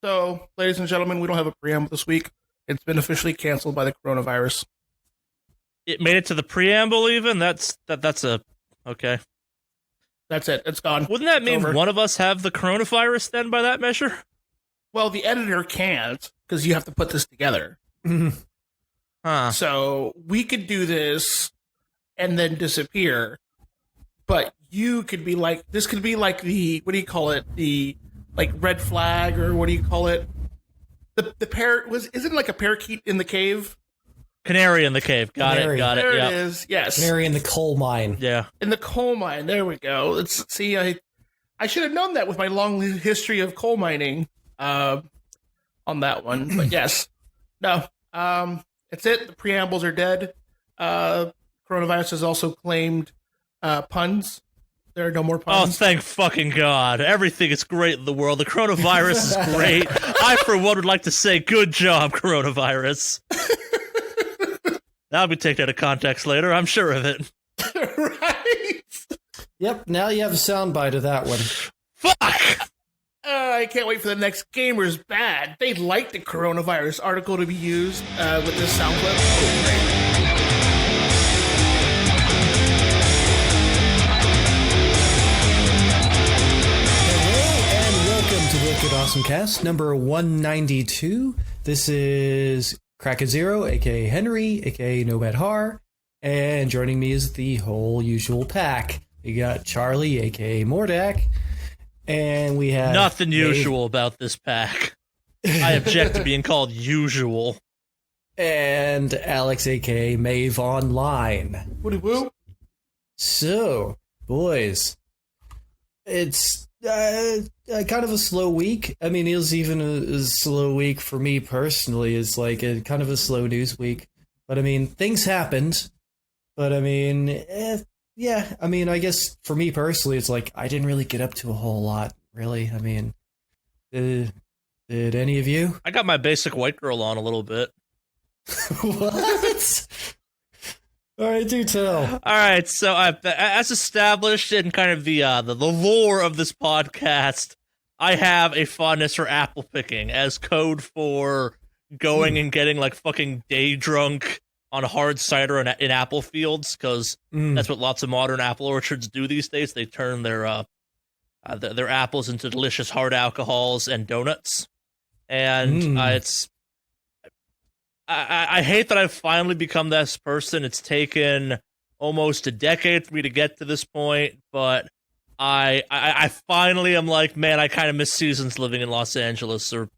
So, ladies and gentlemen, we don't have a preamble this week. It's been officially canceled by the coronavirus. It made it to the preamble even? That's okay. That's it. It's gone. Wouldn't that mean over. one of us have the coronavirus then by that measure? Well, the editor can't because you have to put this together. Huh. So we could do this and then disappear. But you could be like, this could be like the, what do you call it? The, like, red flag, or what do you call it? The parrot isn't it like a parakeet in the cave? Canary in the cave. Got Canary. it. There Yep. it is. Yes. Canary in the coal mine. Yeah. In the coal mine. There we go. I should have known that with my long history of coal mining on that one. But yes. No. That's it. The preambles are dead. Coronavirus has also claimed puns. There are no more Oh, puns. thank fucking God. Everything is great in the world. The coronavirus is great. I, for one, would like to say, good job, coronavirus. That'll be taken out of context later. I'm sure of it. Right? Yep, now you have a soundbite of that one. Fuck! I can't wait for the next Gamer's Bad. They'd like the coronavirus article to be used with this sound clip. Oh, great. Wicked Awesomecast number 192. This is Crack Zero, aka Henry, aka Nomad Har, and joining me is the whole usual pack. We got Charlie, aka Mordak, and we have Nothing usual about this pack. I object to being called usual. and Alex, aka Mave Online. Woody woo. So, boys, it's kind of a slow week. I mean, it was even a slow week for me personally. It's like a kind of a slow news week. But I mean, things happened. But I mean, yeah. I mean, I guess for me personally, it's like I didn't really get up to a whole lot, really. I mean, did any of you? I got my basic white girl on a little bit. What? All right, do tell. All right, so as established in kind of the lore of this podcast, I have a fondness for apple picking as code for going and getting like fucking day drunk on hard cider in apple fields, because that's what lots of modern apple orchards do these days. They turn their apples into delicious hard alcohols and donuts, and I hate that I've finally become this person. It's taken almost a decade for me to get to this point, but I finally am like, man, I kind of miss seasons living in Los Angeles or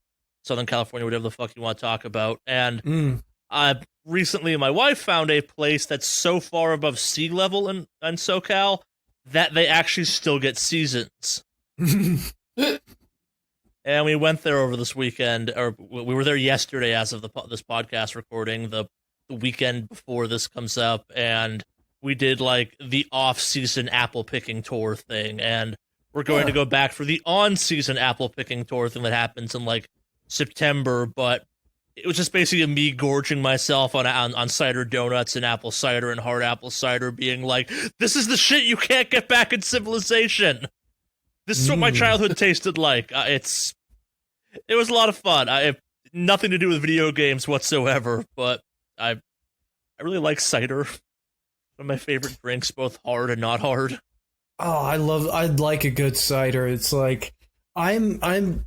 Southern California, whatever the fuck you want to talk about. And recently my wife found a place that's so far above sea level in SoCal that they actually still get seasons. And we went there over this weekend, or we were there yesterday as of this podcast recording, the weekend before this comes up, and we did like the off-season apple picking tour thing, and we're going to go back for the on-season apple picking tour thing that happens in like September, but it was just basically me gorging myself on cider donuts and apple cider and hard apple cider, being like, this is the shit you can't get back in civilization. This is what my childhood tasted like. It was a lot of fun. I have nothing to do with video games whatsoever, but I really like cider. One of my favorite drinks, both hard and not hard. Oh, I'd like a good cider. It's like I had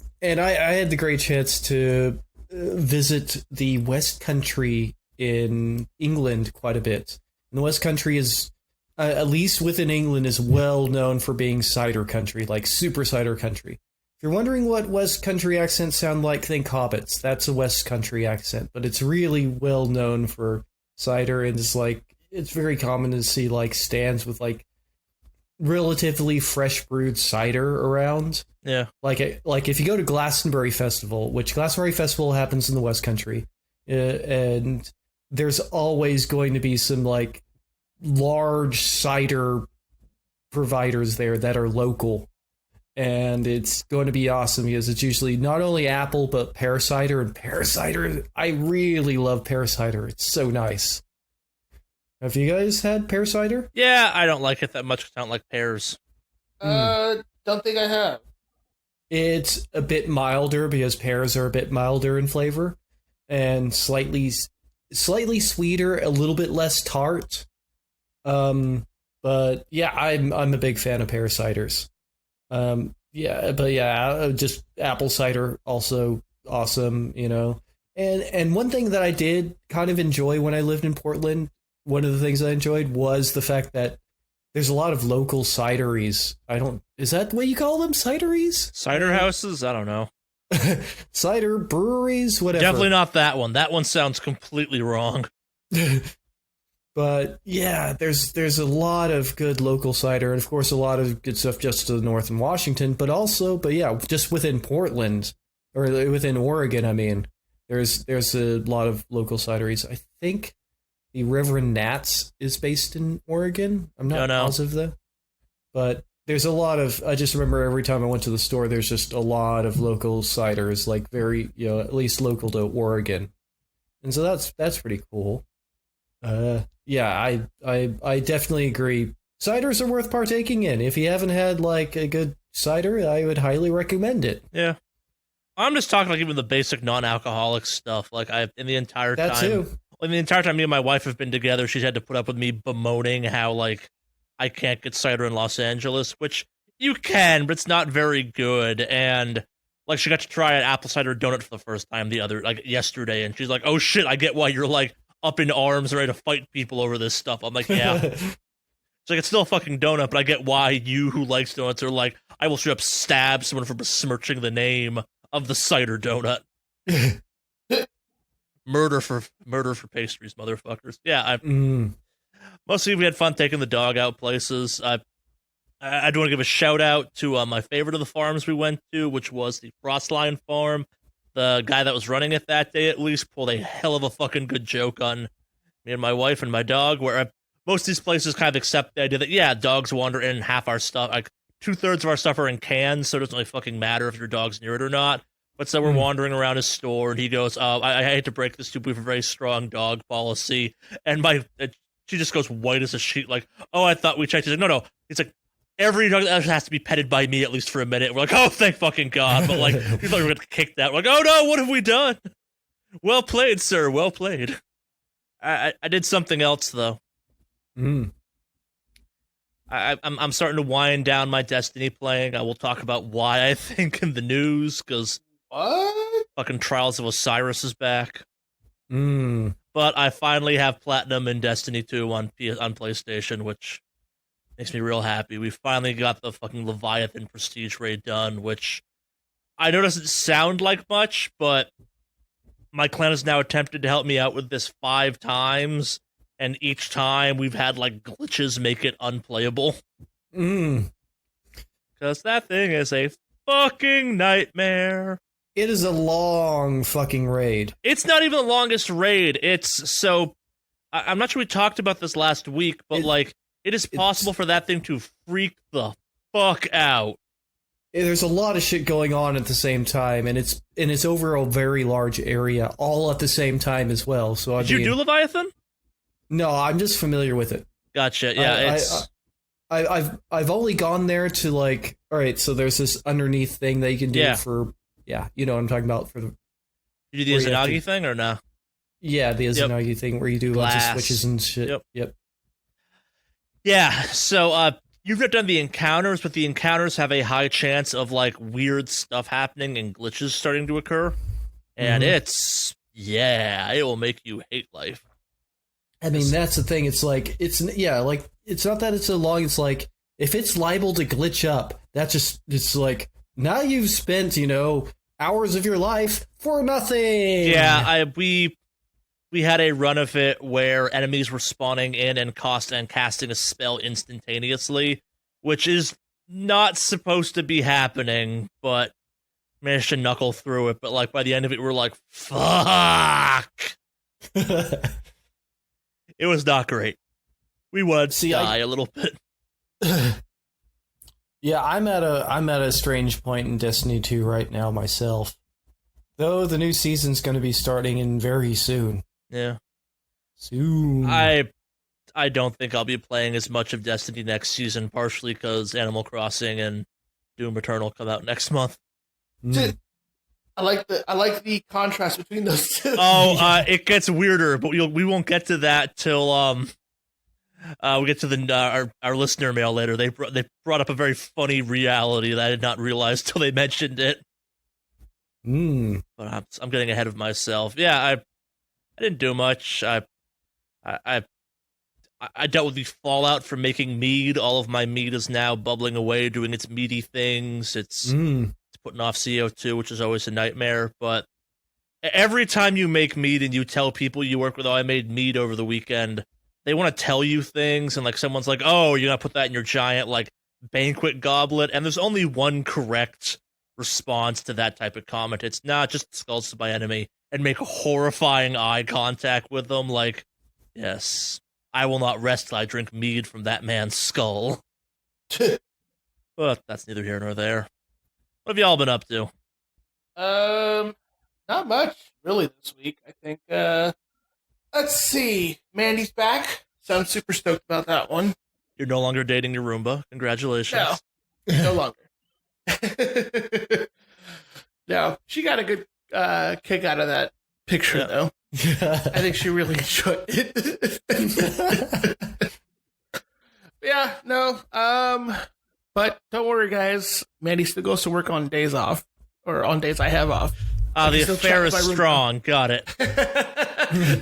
the great chance to visit the West Country in England quite a bit. And the West Country is, at least within England, is well known for being cider country, like super cider country. If you're wondering what West Country accents sound like, think Hobbits. That's a West Country accent, but it's really well known for cider, and it's very common to see like stands with like relatively fresh brewed cider around. Yeah. Like if you go to Glastonbury Festival, which Glastonbury Festival happens in the West Country, and there's always going to be some like large cider providers there that are local, and it's going to be awesome because it's usually not only apple but pear cider, and pear cider, I really love pear cider. It's so nice. Have you guys had pear cider? Yeah, I don't like it that much because I don't like pears. Don't think I have. It's a bit milder because pears are a bit milder in flavor, and slightly sweeter, a little bit less tart. But yeah, I'm a big fan of pear ciders. Just apple cider also awesome, you know. And one thing that I did kind of enjoy when I lived in Portland, one of the things I enjoyed was the fact that there's a lot of local cideries. Is that the way you call them? Cideries? Cider houses? I don't know. Cider breweries, whatever. Definitely not that one. That one sounds completely wrong. But yeah, there's a lot of good local cider, and of course a lot of good stuff just to the north in Washington, but yeah, just within Portland or within Oregon. I mean, there's a lot of local cideries. I think the Reverend Nat's is based in Oregon. I'm not positive though, but there's a lot of. I just remember every time I went to the store, there's just a lot of local ciders, like very, you know, at least local to Oregon, and so that's pretty cool. Yeah, I definitely agree. Ciders are worth partaking in. If you haven't had like a good cider, I would highly recommend it. Yeah. I'm just talking like even the basic non-alcoholic stuff. Like in the entire time me and my wife have been together, she's had to put up with me bemoaning how like I can't get cider in Los Angeles, which you can, but it's not very good. And like she got to try an apple cider donut for the first time yesterday, and she's like, "Oh shit, I get why you're like up in arms ready to fight people over this stuff." I'm like, yeah. It's like, it's still a fucking donut, but I get why you who likes donuts are like, I will straight up stab someone for besmirching the name of the cider donut. Murder for pastries, motherfuckers. Yeah, mostly we had fun taking the dog out places. I do want to give a shout out to my favorite of the farms we went to, which was the Frostline Farm. The guy that was running it that day, at least, pulled a hell of a fucking good joke on me and my wife and my dog, where most of these places kind of accept the idea that, yeah, dogs wander in, half our stuff, like 2/3 of our stuff are in cans, so it doesn't really fucking matter if your dog's near it or not. But so we're wandering around his store, and he goes, I hate to break this to you, we have a very strong dog policy. And she just goes white as a sheet, like, oh, I thought we checked. He's like, no. He's like, every dog has to be petted by me at least for a minute. We're like, oh, thank fucking God. But like, we thought we were going to get kicked out. We're like, oh no, what have we done? Well played, sir. Well played. I did something else though. I'm starting to wind down my Destiny playing. I will talk about why I think in the news, because fucking Trials of Osiris is back. But I finally have Platinum in Destiny 2 on PlayStation, which makes me real happy. We finally got the fucking Leviathan Prestige raid done, which I know doesn't sound like much, but my clan has now attempted to help me out with this 5 times, and each time we've had like glitches make it unplayable. Because that thing is a fucking nightmare. It is a long fucking raid. It's not even the longest raid. I'm not sure we talked about this last week, but it is possible for that thing to freak the fuck out. There's a lot of shit going on at the same time, and it's over a very large area, all at the same time as well. So Did you do Leviathan? No, I'm just familiar with it. Gotcha. Yeah, I've only gone there to like. All right, so there's this underneath thing that you can do for. Yeah, you know what I'm talking about for the. You do the Izanagi thing or no? Yeah, the Izanagi thing where you do lots of switches and shit. Yep. Yeah, so you've not done the encounters, but the encounters have a high chance of like weird stuff happening and glitches starting to occur. And it will make you hate life. I mean, that's the thing. It's like, it's not that it's so long. It's like, if it's liable to glitch up, it's like, now you've spent, hours of your life for nothing. Yeah, we had a run of it where enemies were spawning in and casting a spell instantaneously, which is not supposed to be happening, but managed to knuckle through it. But like by the end of it, we're like, fuck. It was not great. We would die a little bit. Yeah, I'm at a strange point in Destiny 2 right now myself. Though the new season's going to be starting in very soon. Yeah. Soon. I don't think I'll be playing as much of Destiny next season, partially because Animal Crossing and Doom Eternal come out next month. Mm. I like the contrast between those two. Oh, it gets weirder, but we won't get to that till we get to the our listener mail later. They brought up a very funny reality that I did not realize till they mentioned it. Mm. But I'm getting ahead of myself. Yeah, I didn't do much. I dealt with the fallout from making mead. All of my mead is now bubbling away, doing its meaty things. It's putting off CO2, which is always a nightmare. But every time you make mead and you tell people you work with, oh, I made mead over the weekend, they want to tell you things, and like someone's like, oh, you're gonna put that in your giant like banquet goblet, and there's only one correct response to that type of comment. It's not just skulls to my enemy and make horrifying eye contact with them, like, yes, I will not rest till I drink mead from that man's skull. But that's neither here nor there. What have y'all been up to? Not much really this week. I think. Let's see. Mandy's back. So I'm super stoked about that one. You're no longer dating your Roomba. Congratulations. No longer. No, she got a good kick out of that picture, though. I think she really enjoyed it. Yeah, no. But don't worry, guys. Mandy still goes to work on days off, or on days I have off. The affair is strong. Got it.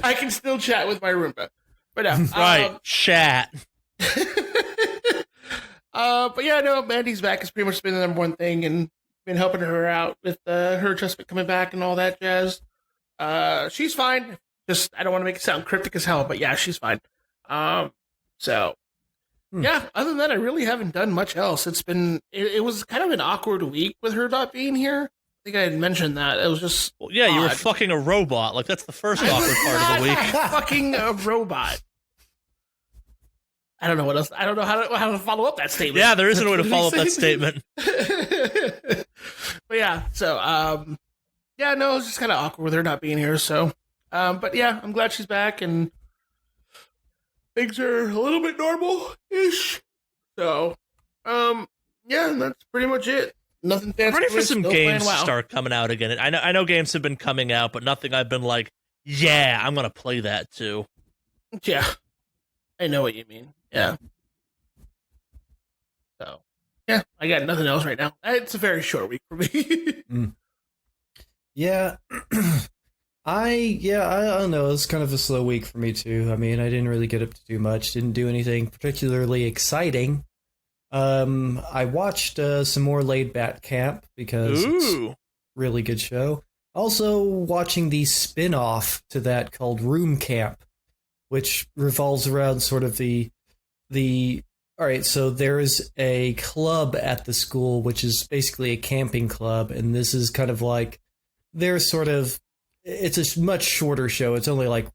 I can still chat with my Roomba. But no. Right, chat. But yeah, no, Mandy's back has pretty much been the number one thing, and been helping her out with her adjustment coming back and all that jazz. She's fine. Just, I don't want to make it sound cryptic as hell, but yeah, she's fine. So yeah, other than that, I really haven't done much else. It was kind of an awkward week with her not being here. I think I had mentioned that. It was just well, yeah, odd. you were fucking a robot. Like, that's the first awkward part of the week. Fucking a robot. I don't know what else. I don't know how to follow up that statement. Yeah, there isn't a way to follow up that statement. But yeah, so yeah, no, it's just kind of awkward with her not being here. So, but yeah, I'm glad she's back and things are a little bit normal-ish. So, yeah, that's pretty much it. Nothing fancy. I'm ready for some games to WoW. start coming out again. I know games have been coming out, but nothing I've been like, yeah, I'm gonna play that too. Yeah, I know what you mean. Yeah. So, yeah, I got nothing else right now. It's a very short week for me. Yeah. I don't know. It's kind of a slow week for me too. I mean, I didn't really get up to do much. Didn't do anything particularly exciting. I watched some more Laid Back Camp because it's a really good show. Also watching the spin-off to that called Room Camp, which revolves around sort of the all right, so there is a club at the school which is basically a camping club, and this is kind of like their sort of, it's a much shorter show. It's only like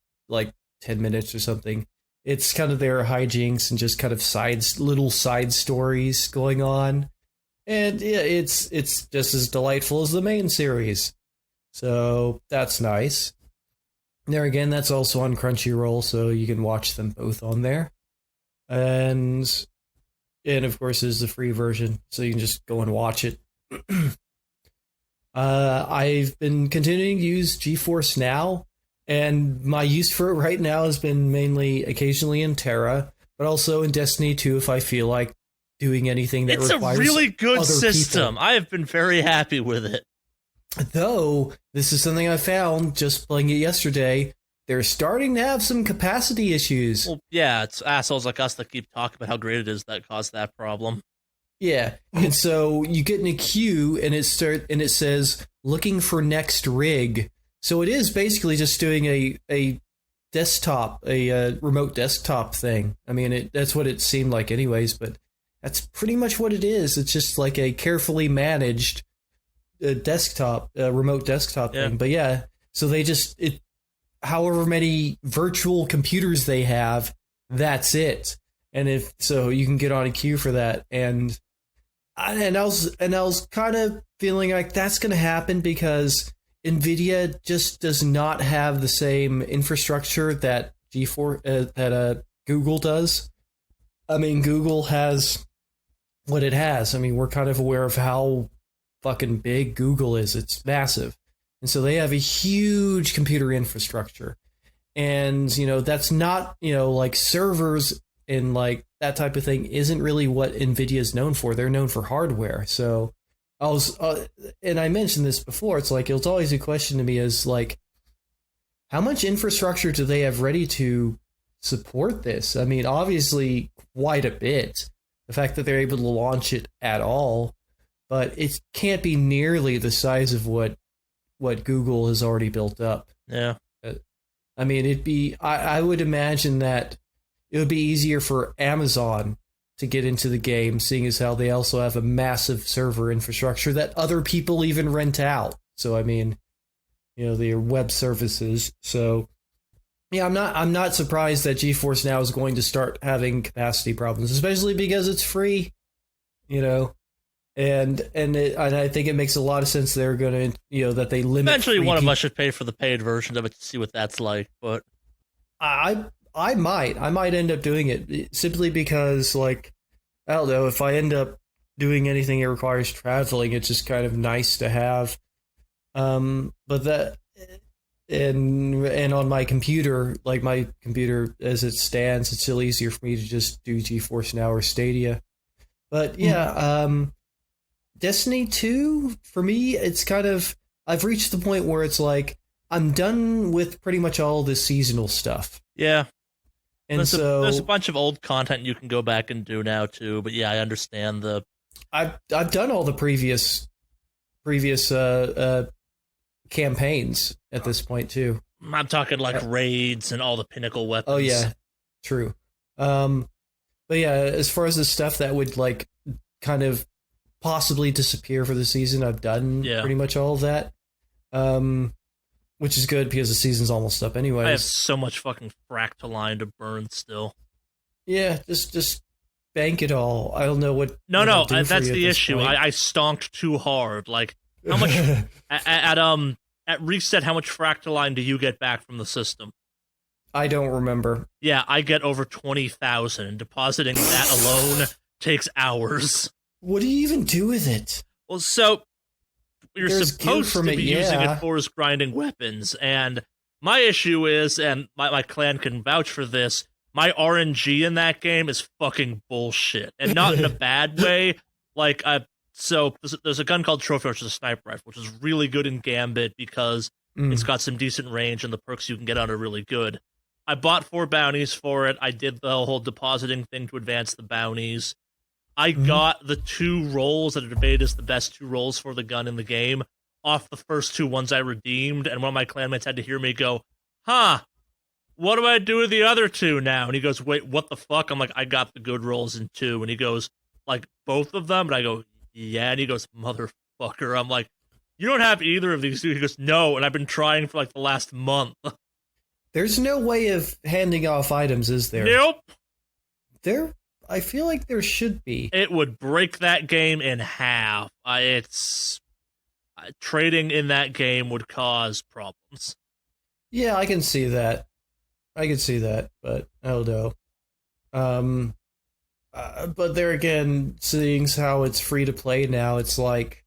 10 minutes or something. It's kind of their hijinks and just kind of little side stories going on. And yeah, it's just as delightful as the main series. So that's nice. There again, that's also on Crunchyroll, so you can watch them both on there. And of course, there's the free version, so you can just go and watch it. I've been continuing to use GeForce Now, and my use for it right now has been mainly occasionally in Terra, but also in Destiny 2 if I feel like doing anything that requires It's a really good other system. people. I have been very happy with it. Though, this is something I found just playing it yesterday. They're starting to have some capacity issues. Well, yeah, it's assholes like us that keep talking about how great it is that caused that problem. Yeah, and so you get in a queue, and it says looking for next rig. So it is basically just doing a desktop, a remote desktop thing. I mean, that's what it seemed like, anyways. But that's pretty much what it is. It's just like a carefully managed desktop, remote desktop thing. But yeah, so they just however many virtual computers they have, that's it. And if so, you can get on a queue for that. And I was kind of feeling like that's going to happen because NVIDIA just does not have the same infrastructure that Google does. I mean, Google has what it has. I mean, we're kind of aware of how fucking big Google is. It's massive. And so they have a huge computer infrastructure. And, that's not, like servers and like that type of thing isn't really what NVIDIA is known for. They're known for hardware. So and I mentioned this before, it's like, it's always a question to me is like, how much infrastructure do they have ready to support this? I mean, obviously quite a bit. The fact that they're able to launch it at all, but it can't be nearly the size of what Google has already built up. Yeah. I mean, I would imagine that it would be easier for Amazon to get into the game, seeing as how they also have a massive server infrastructure that other people even rent out. So, I mean, their web services. So, yeah, I'm not surprised that GeForce Now is going to start having capacity problems, especially because it's free, and I think it makes a lot of sense they're going to, that they limit. Eventually, one of us should pay for the paid version of it to see what that's like. But I might end up doing it simply because, like, I don't know, if I end up doing anything that requires traveling, it's just kind of nice to have. But that, and on my computer, like my computer as it stands, it's still easier for me to just do GeForce Now or Stadia. But yeah, Destiny 2, for me, it's kind of, I've reached the point where it's like, I'm done with pretty much all the seasonal stuff. Yeah. And there's a bunch of old content you can go back and do now too, but yeah, I understand I've done all the previous campaigns at this point too. I'm talking like raids and all the pinnacle weapons. Oh yeah, true. But yeah, as far as the stuff that would like kind of possibly disappear for the season, I've done pretty much all of that. Which is good because the season's almost up anyways. I have so much fucking Fractaline to burn still. Yeah, just bank it all. I don't know what. No, that's the issue. I stonked too hard. Like, how much at reset? How much Fractaline do you get back from the system? I don't remember. Yeah, I get over 20,000. Depositing that alone takes hours. What do you even do with it? Well, so you're supposed to be using yeah. it for is grinding weapons, and my issue is, and my clan can vouch for this, my RNG in that game is fucking bullshit, and not in a bad way. Like, so there's a gun called Trophy, which is a sniper rifle, which is really good in Gambit because it's got some decent range, and the perks you can get on are really good. I bought 4 bounties for it. I did the whole depositing thing to advance the bounties. I got the 2 rolls that are debated as the best 2 rolls for the gun in the game off the first 2 ones I redeemed, and one of my clanmates had to hear me go, what do I do with the other 2 now? And he goes, wait, what the fuck? I'm like, I got the good rolls in 2. And he goes, like, both of them? And I go, yeah. And he goes, motherfucker. I'm like, you don't have either of these 2. He goes, no. And I've been trying for, like, the last month. There's no way of handing off items, is there? Nope. I feel like there should be. It would break that game in half. Trading in that game would cause problems. Yeah, I can see that. But I don't know. But there again, seeing how it's free to play now, it's like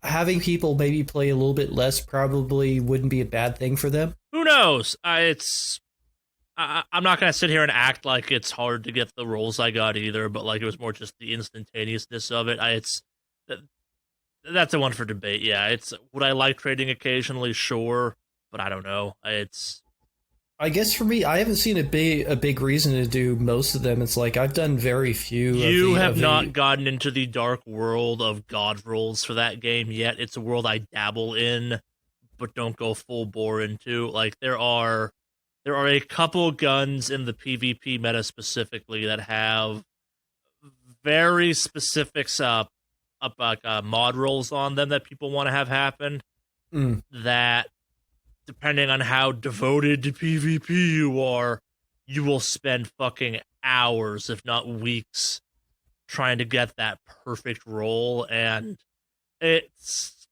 having people maybe play a little bit less probably wouldn't be a bad thing for them. Who knows? I'm not going to sit here and act like it's hard to get the rolls I got either, but like it was more just the instantaneousness of it. That's a one for debate. Yeah, would I like trading occasionally? Sure, but I don't know. I guess for me, I haven't seen a big reason to do most of them. It's like I've done very few. You have not gotten into the dark world of god rolls for that game yet. It's a world I dabble in, but don't go full bore into. Like there are a couple guns in the PvP meta specifically that have very specific mod rolls on them that people want to have happen. That, depending on how devoted to PvP you are, you will spend fucking hours, if not weeks, trying to get that perfect roll, and it's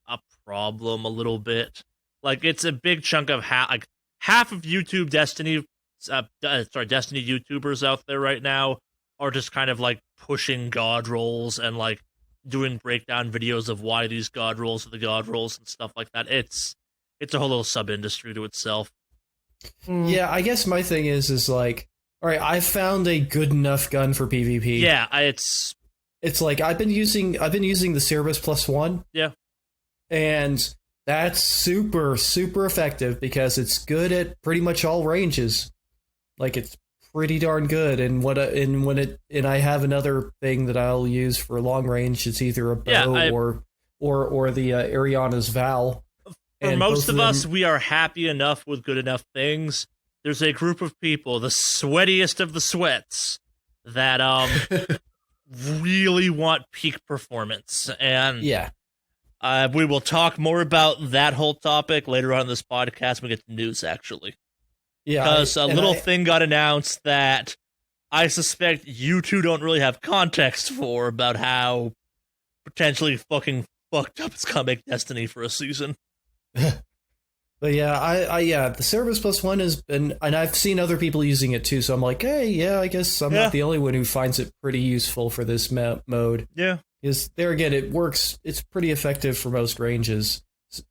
a problem a little bit. Like, it's a big chunk of half of YouTube Destiny YouTubers out there right now are just kind of like pushing god rolls and like doing breakdown videos of why these god rolls are the god rolls and stuff like that. It's a whole little sub-industry to itself. Yeah, I guess my thing is like, all right, I found a good enough gun for PvP. Yeah, it's like I've been using the Cerberus +1. Yeah. And that's super, super effective because it's good at pretty much all ranges. Like, it's pretty darn good. And I have another thing that I'll use for long range. It's either a bow or the Ariana's Vow. For most of us, we are happy enough with good enough things. There's a group of people, the sweatiest of the sweats, that really want peak performance. And yeah. We will talk more about that whole topic later on in this podcast when we get to news, actually. Yeah. Because a little thing got announced that I suspect you two don't really have context for about how potentially fucking fucked up it's gonna make Destiny for a season. But yeah, the Cerberus +1 has been, and I've seen other people using it too, so I'm like, hey, yeah, I guess I'm not the only one who finds it pretty useful for this mode. Yeah. Because there again, it works, it's pretty effective for most ranges.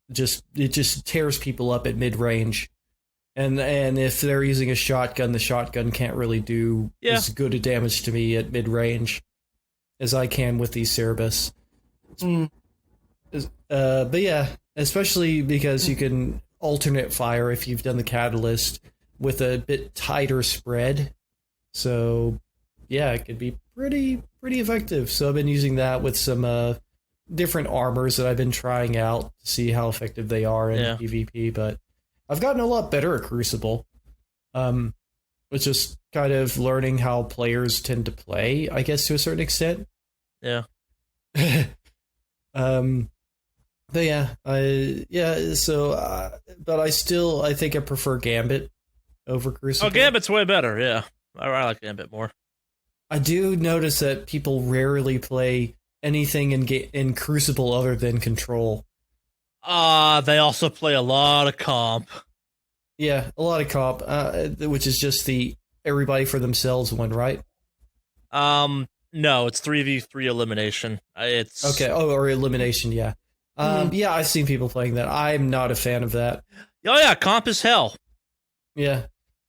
It just tears people up at mid-range. And if they're using a shotgun, the shotgun can't really do as good a damage to me at mid-range as I can with the Cerberus. But yeah, especially because you can alternate fire if you've done the catalyst with a bit tighter spread. So yeah, it could be pretty effective. So I've been using that with some different armors that I've been trying out to see how effective they are in PvP. But I've gotten a lot better at Crucible. It's just kind of learning how players tend to play, I guess, to a certain extent. Yeah. But but I think I prefer Gambit over Crucible. Oh, Gambit's way better, yeah. I like Gambit more. I do notice that people rarely play anything in Crucible other than Control. They also play a lot of comp. Yeah, a lot of comp, which is just the everybody for themselves one, right? No, it's 3v3 elimination. It's okay. Oh, or elimination, yeah. Yeah, I've seen people playing that. I'm not a fan of that. Oh yeah, comp is hell. Yeah.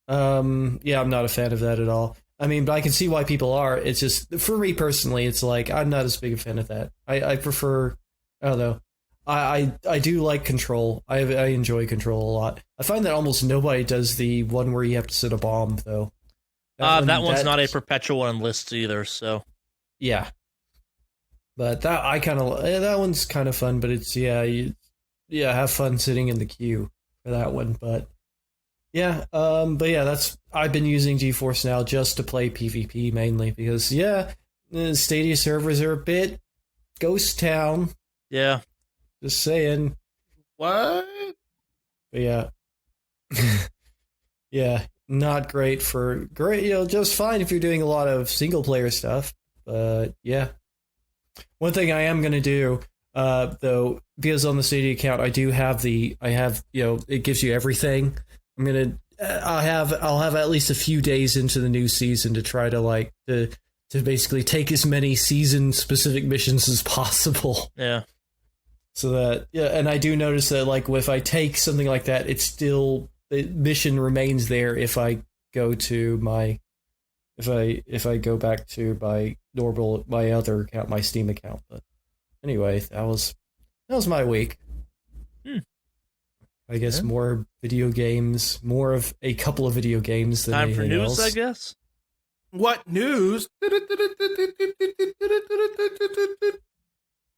I'm not a fan of that at all. I mean, but I can see why people are. It's just, for me personally, it's like, I'm not as big a fan of that. I prefer, I don't know. I do like Control. I enjoy Control a lot. I find that almost nobody does the one where you have to set a bomb, though. That one's not a perpetual on lists either, so. Yeah. But that one's kind of fun, but it's, have fun sitting in the queue for that one. But yeah, I've been using GeForce Now just to play PvP mainly because, the Stadia servers are a bit ghost town. Yeah. Just saying. What? But yeah. Yeah, not great, just fine if you're doing a lot of single player stuff. But yeah. One thing I am going to do, though, because on the Stadia account, it gives you everything. I'll have at least a few days into the new season to try to to basically take as many season specific missions as possible. Yeah. So that, and I do notice that, if I take something like that, the mission remains there if I go to if I go back to my other account, my Steam account. But anyway, that was my week. I guess more video games, more of a couple of video games than time for anything news, else. I guess. What news?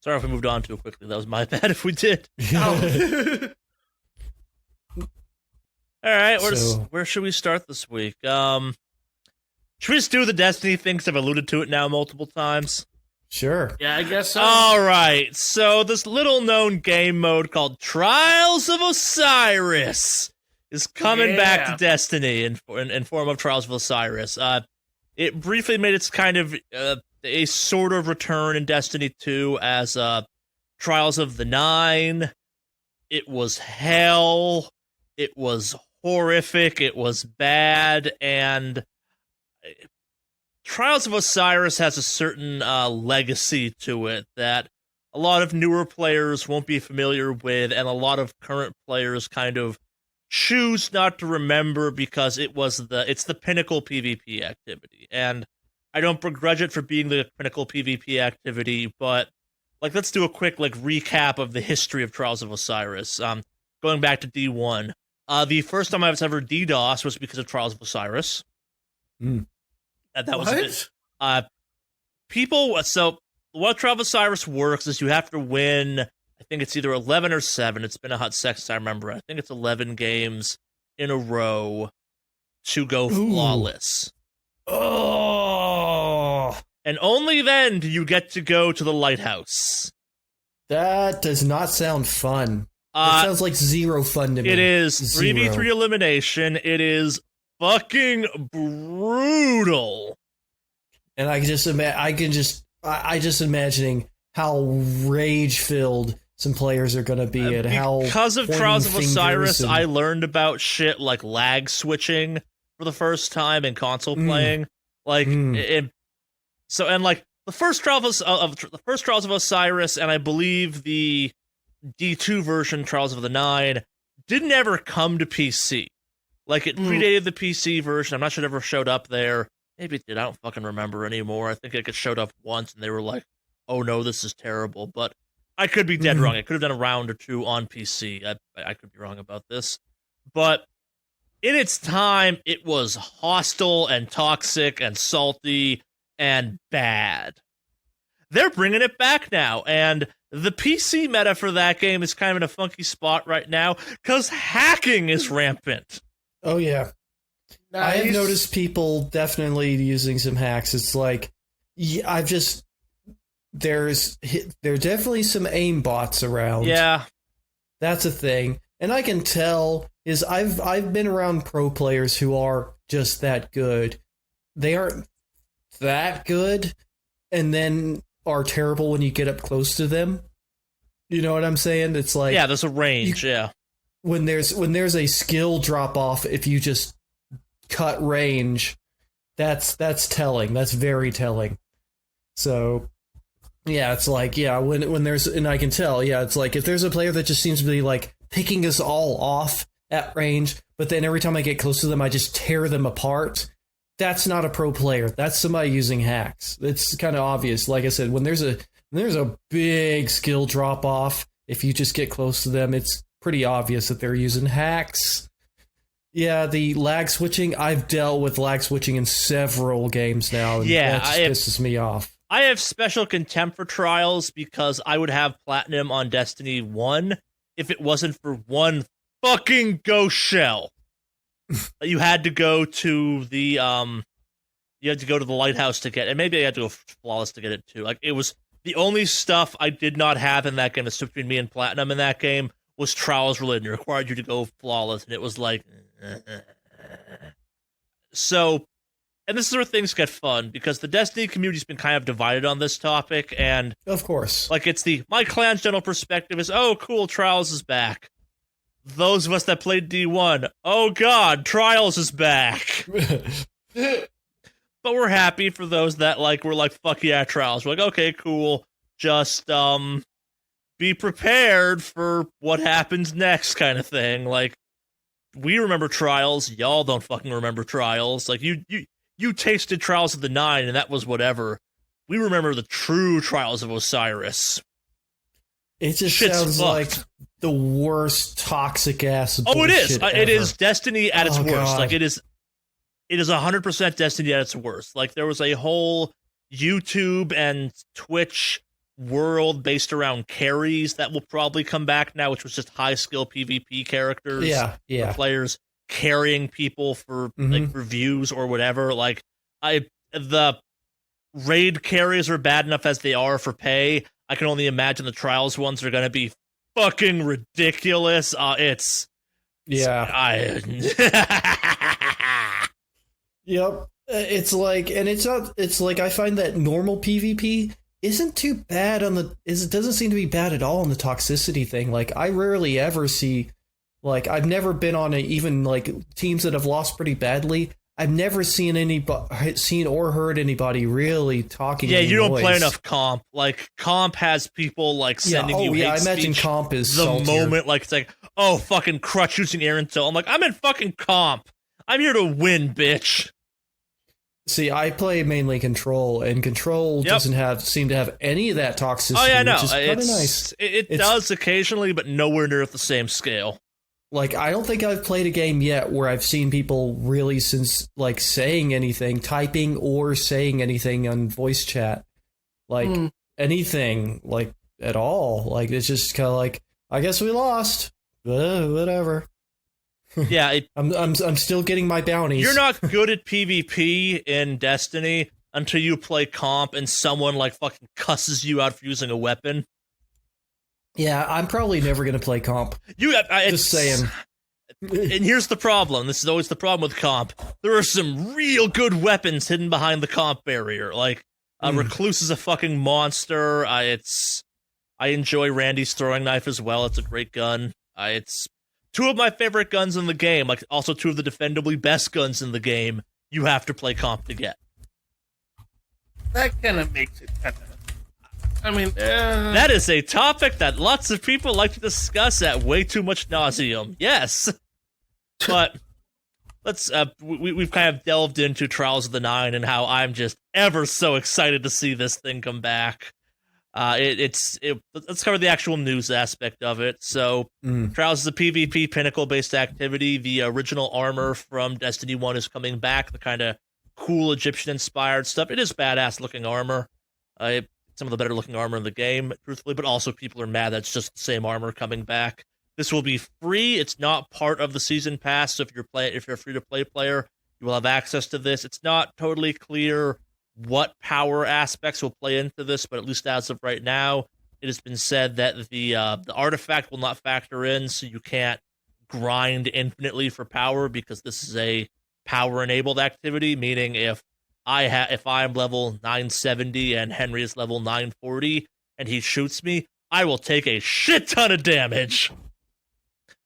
Sorry if we moved on too quickly. That was my bad if we did. Oh. All right, where should we start this week? Should we just do the Destiny thing? Because I've alluded to it now multiple times. Sure. Yeah, I guess so. All right, so this little-known game mode called Trials of Osiris is coming back to Destiny in form of Trials of Osiris. It briefly made its kind of a sort of return in Destiny 2 as Trials of the Nine. It was hell. It was horrific. It was bad, and Trials of Osiris has a certain legacy to it that a lot of newer players won't be familiar with, and a lot of current players kind of choose not to remember because it's the pinnacle PvP activity. And I don't begrudge it for being the pinnacle PvP activity, but like let's do a quick like recap of the history of Trials of Osiris. Going back to D1. The first time I was ever DDoS was because of Trials of Osiris. Mm. That was a bit, so what Trials of Osiris works is you have to win, I think it's either 11 or 7. It's been a hot sex, I remember. I think it's 11 games in a row to go flawless. Oh. And only then do you get to go to the lighthouse. That does not sound fun. It sounds like zero fun to me. It is 3v3 elimination. It is fucking brutal. And I just imagining how rage filled some players are going to be, and how because of Trials of Osiris, I learned about shit like lag switching for the first time in console playing. Like the first Trials of Osiris, and I believe the D2 version, Trials of the Nine, didn't ever come to PC. Like, it predated the PC version. I'm not sure it ever showed up there. Maybe it did. I don't fucking remember anymore. I think it showed up once, and they were like, oh no, this is terrible. But I could be dead wrong. I could have done a round or two on PC. I could be wrong about this. But in its time, it was hostile and toxic and salty and bad. They're bringing it back now, and the PC meta for that game is kind of in a funky spot right now because hacking is rampant. Oh, yeah. Nice. I have noticed people definitely using some hacks. It's like, there are definitely some aim bots around. Yeah. That's a thing. And I can tell is I've been around pro players who are just that good. They aren't that good and then are terrible when you get up close to them. You know what I'm saying? It's like, yeah, there's a range. When there's a skill drop off, if you just cut range, that's telling. That's very telling. So yeah, it's like, yeah, when there's, and I can tell, yeah, it's like if there's a player that just seems to be like picking us all off at range, but then every time I get close to them, I just tear them apart. That's not a pro player. That's somebody using hacks. It's kind of obvious. Like I said, when there's a big skill drop off, if you just get close to them, it's pretty obvious that they're using hacks. Yeah, the lag switching, I've dealt with lag switching in several games now, and that just pisses me off. I have special contempt for Trials because I would have Platinum on Destiny 1 if it wasn't for one fucking ghost shell. You had to go to the lighthouse to get, and maybe I had to go flawless to get it too. Like, it was the only stuff I did not have in that game that stood between me and Platinum in that game was Trials related. It required you to go flawless, and it was like, so. And this is where things get fun, because the Destiny community's been kind of divided on this topic, and of course, like, it's my clan's general perspective is, oh, cool, Trials is back. Those of us that played D1, oh god, Trials is back. But we're happy for those that were like, fuck yeah, Trials. We're like, okay, cool. Just be prepared for what happens next, kind of thing. Like, we remember Trials, y'all don't fucking remember Trials. Like, you tasted Trials of the Nine, and that was whatever. We remember the true Trials of Osiris. It just sounds like the worst toxic ass. Oh, it is. Ever. It is Destiny at its worst. God. Like, it is 100% Destiny at its worst. Like, there was a whole YouTube and Twitch world based around carries that will probably come back now, which was just high skill PvP characters. Yeah. Players carrying people for like reviews or whatever. Like, the raid carries are bad enough as they are for pay. I can only imagine the Trials ones are going to be fucking ridiculous. Yep. It's like, and it's not. It's like I find that normal PvP isn't too bad it doesn't seem to be bad at all on the toxicity thing. Like, I rarely ever see. Like, I've never been on even like teams that have lost pretty badly. I've never seen or heard anybody really talking. Yeah, you don't noise. play enough comp. Like, comp has people like sending you hate I imagine speech comp is the saltier. moment, like, it's like, oh, fucking crutch using air intel. I'm like, I'm in fucking comp. I'm here to win, bitch. See, I play mainly Control, and Control doesn't seem to have any of that toxicity. Oh yeah, no, which is kind of nice. It does occasionally, but nowhere near at the same scale. Like, I don't think I've played a game yet where I've seen people really saying anything, typing or saying anything on voice chat, like anything, like at all. Like, it's just kind of like, I guess we lost. Whatever. Yeah, I'm still getting my bounties. You're not good at PvP in Destiny until you play comp and someone like fucking cusses you out for using a weapon. Yeah, I'm probably never gonna play comp. Just saying. And here's the problem. This is always the problem with comp. There are some real good weapons hidden behind the comp barrier. Like, Recluse is a fucking monster. I enjoy Randy's throwing knife as well. It's a great gun. It's two of my favorite guns in the game. Like, also two of the defendably best guns in the game. You have to play comp to get. That kind of makes it kind of. I mean, that is a topic that lots of people like to discuss at way too much nauseum. Yes, but let's. We've kind of delved into Trials of the Nine and how I'm just ever so excited to see this thing come back. Let's cover the actual news aspect of it. So, Trials is a PvP pinnacle-based activity. The original armor from Destiny 1 is coming back. The kind of cool Egyptian-inspired stuff. It is badass-looking armor. Some of the better-looking armor in the game, truthfully, but also people are mad that it's just the same armor coming back. This will be free. It's not part of the season pass, so if you're a free-to-play player, you will have access to this. It's not totally clear what power aspects will play into this, but at least as of right now, it has been said that the artifact will not factor in, so you can't grind infinitely for power because this is a power-enabled activity, meaning if I'm level 970 and Henry is level 940 and he shoots me, I will take a shit ton of damage.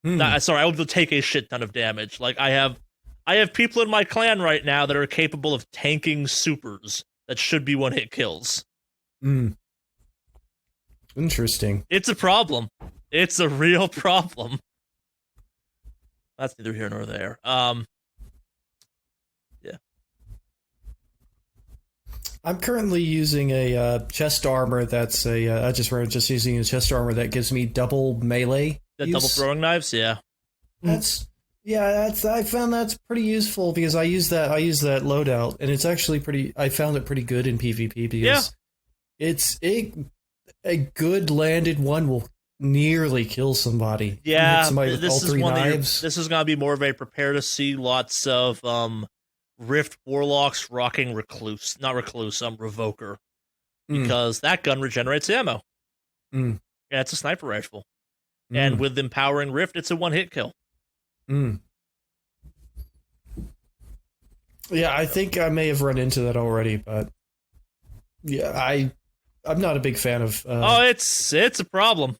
I will take a shit ton of damage. Like, I have people in my clan right now that are capable of tanking supers that should be one-hit kills. Interesting. It's a problem. It's a real problem. That's neither here nor there. I'm currently using a chest armor that's just using a chest armor that gives me double melee. Double throwing knives, yeah. I found that's pretty useful because I use that loadout, and it's actually I found it pretty good in PvP because it's a good landed one will nearly kill somebody. Yeah, this is gonna be more of a prepare to see lots of Rift Warlocks rocking Revoker. Because that gun regenerates ammo. Yeah, it's a sniper rifle. And with Empowering Rift, it's a one-hit kill. Yeah, I think I may have run into that already, but yeah, I'm not a big fan of it's a problem.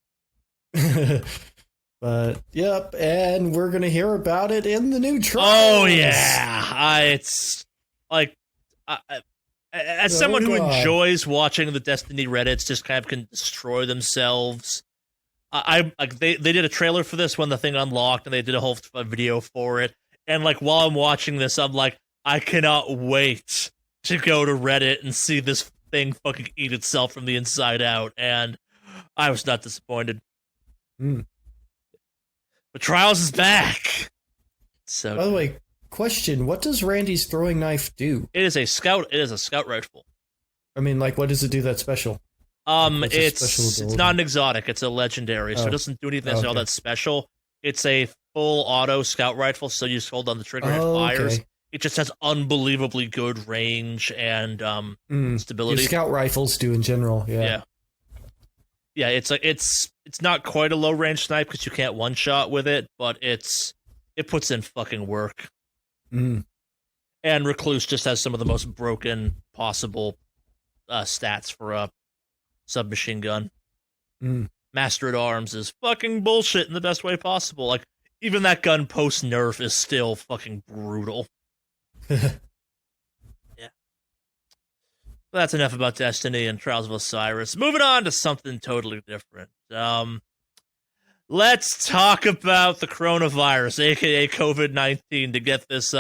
But yep, and we're gonna hear about it in the new Trials. Oh yeah, it's like as someone who enjoys watching the Destiny Reddits just kind of can destroy themselves. They did a trailer for this when the thing unlocked, and they did a whole video for it. And like while I'm watching this, I'm like, I cannot wait to go to Reddit and see this thing fucking eat itself from the inside out. And I was not disappointed. But Trials is back. So, by the way, question: what does Randy's throwing knife do? It is a scout rifle. I mean, like, what does it do that's special? It's not an exotic. It's a legendary, so it doesn't do anything that's all that special. It's a full auto scout rifle, so you just hold on the trigger and it fires. Okay. It just has unbelievably good range and stability. Your scout rifles do in general, yeah. Yeah, it's not quite a low range snipe because you can't one shot with it, but it puts in fucking work. And Recluse just has some of the most broken possible stats for a submachine gun. Master at Arms is fucking bullshit in the best way possible. Like, even that gun post nerf is still fucking brutal. That's enough about Destiny and Trials of Osiris. Moving on to something totally different. Let's talk about the coronavirus, aka COVID-19, to get this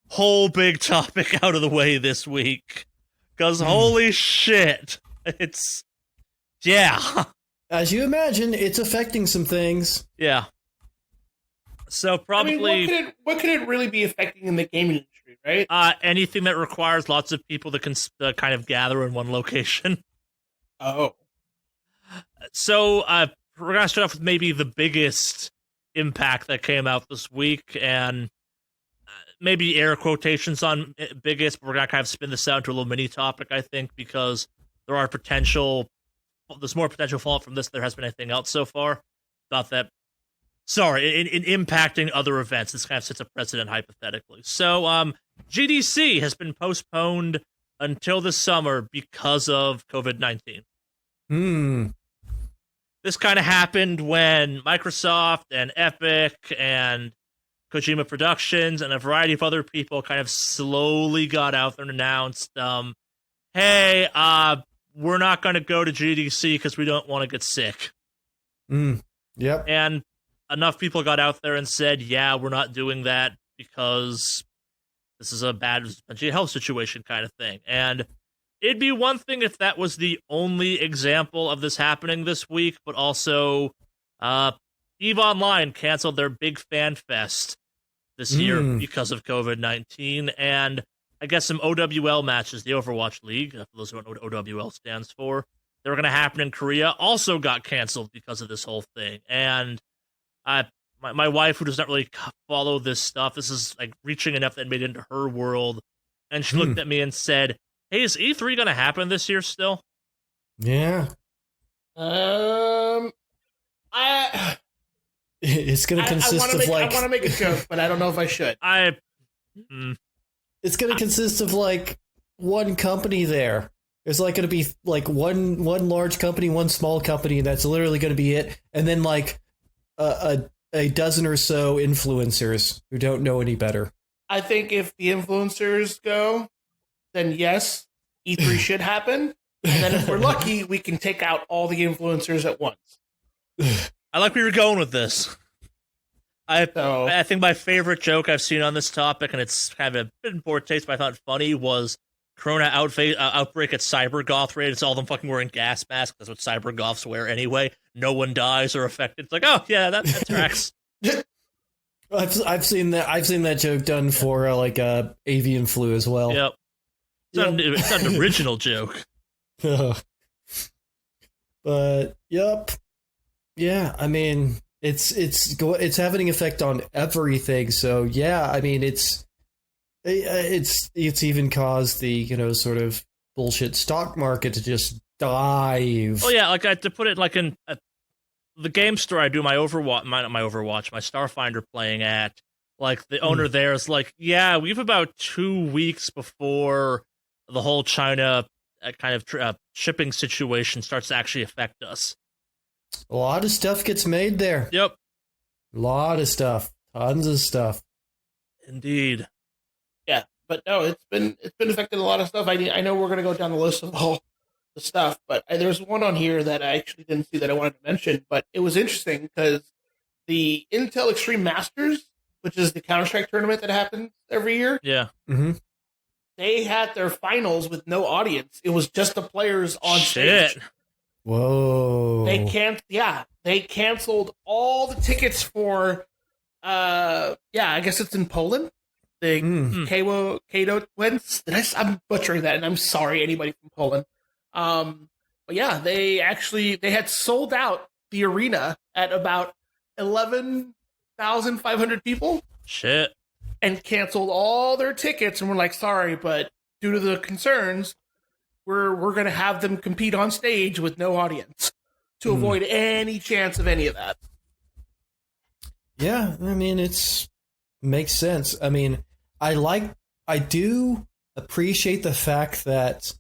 whole big topic out of the way this week. Because holy shit, it's As you imagine, it's affecting some things. Yeah. So probably, what could it really be affecting in the gaming industry, right? Anything that requires lots of people that can kind of gather in one location. Oh. So we're gonna start off with maybe the biggest impact that came out this week, and maybe air quotations on biggest, but we're gonna kind of spin this out into a little mini topic, I think, because there's more potential fallout from this than there has been anything else so far. Thought that. Sorry, in impacting other events, this kind of sets a precedent hypothetically. So, GDC has been postponed until this summer because of COVID-19. This kind of happened when Microsoft and Epic and Kojima Productions and a variety of other people kind of slowly got out there and announced, hey, we're not going to go to GDC because we don't want to get sick. Yep. And enough people got out there and said, yeah, we're not doing that because this is a bad health situation kind of thing. And it'd be one thing if that was the only example of this happening this week, but also EVE Online canceled their big fan fest this year because of COVID-19, and I guess some OWL matches, the Overwatch League, for those who don't know what OWL stands for, they were going to happen in Korea, also got canceled because of this whole thing. And my wife, who does not really follow this stuff, this is like reaching enough that made it into her world, and she looked at me and said, hey, is E3 going to happen this year still? Yeah. It's going to consist of like... I want to make a joke, but I don't know if I should. It's going to consist of like one company there. There's like going to be like one large company, one small company, and that's literally going to be it. And then like a dozen or so influencers who don't know any better. I think if the influencers go, then yes, E3 should happen. And then if we're lucky, we can take out all the influencers at once. I like where you're going with this. I think my favorite joke I've seen on this topic, and it's kind of a bit in poor taste, but I thought funny, was Corona outbreak at CyberGoth raid. It's all them fucking wearing gas masks. That's what CyberGoths wear anyway. No one dies or affected. It's like, oh yeah, that tracks. I've seen that joke done for like avian flu as well. Yep. It's not an original joke. But yep. Yeah, I mean, it's having an effect on everything. So yeah, I mean, it's even caused the sort of bullshit stock market to just dive. Oh yeah, like to put it like in the game store I do my Starfinder playing at. Like the owner there is like, yeah, we have about 2 weeks before the whole China kind of shipping situation starts to actually affect us. A lot of stuff gets made there. Yep. A lot of stuff. Tons of stuff. Indeed. Yeah, but no, it's been affecting a lot of stuff. I know we're going to go down the list of all the stuff, but there's one on here that I actually didn't see that I wanted to mention, but it was interesting because the Intel Extreme Masters, which is the Counter-Strike tournament that happens every year. Yeah. Mm-hmm. They had their finals with no audience. It was just the players on stage. Whoa. They canceled all the tickets for I guess it's in Poland. The Katowice. I'm butchering that, and I'm sorry anybody from Poland. But yeah, they had sold out the arena at about 11,500 people. Shit. And canceled all their tickets, and we're like, sorry, but due to the concerns, we're going to have them compete on stage with no audience to avoid any chance of any of that. Yeah, I mean, makes sense. I mean, I do appreciate the fact that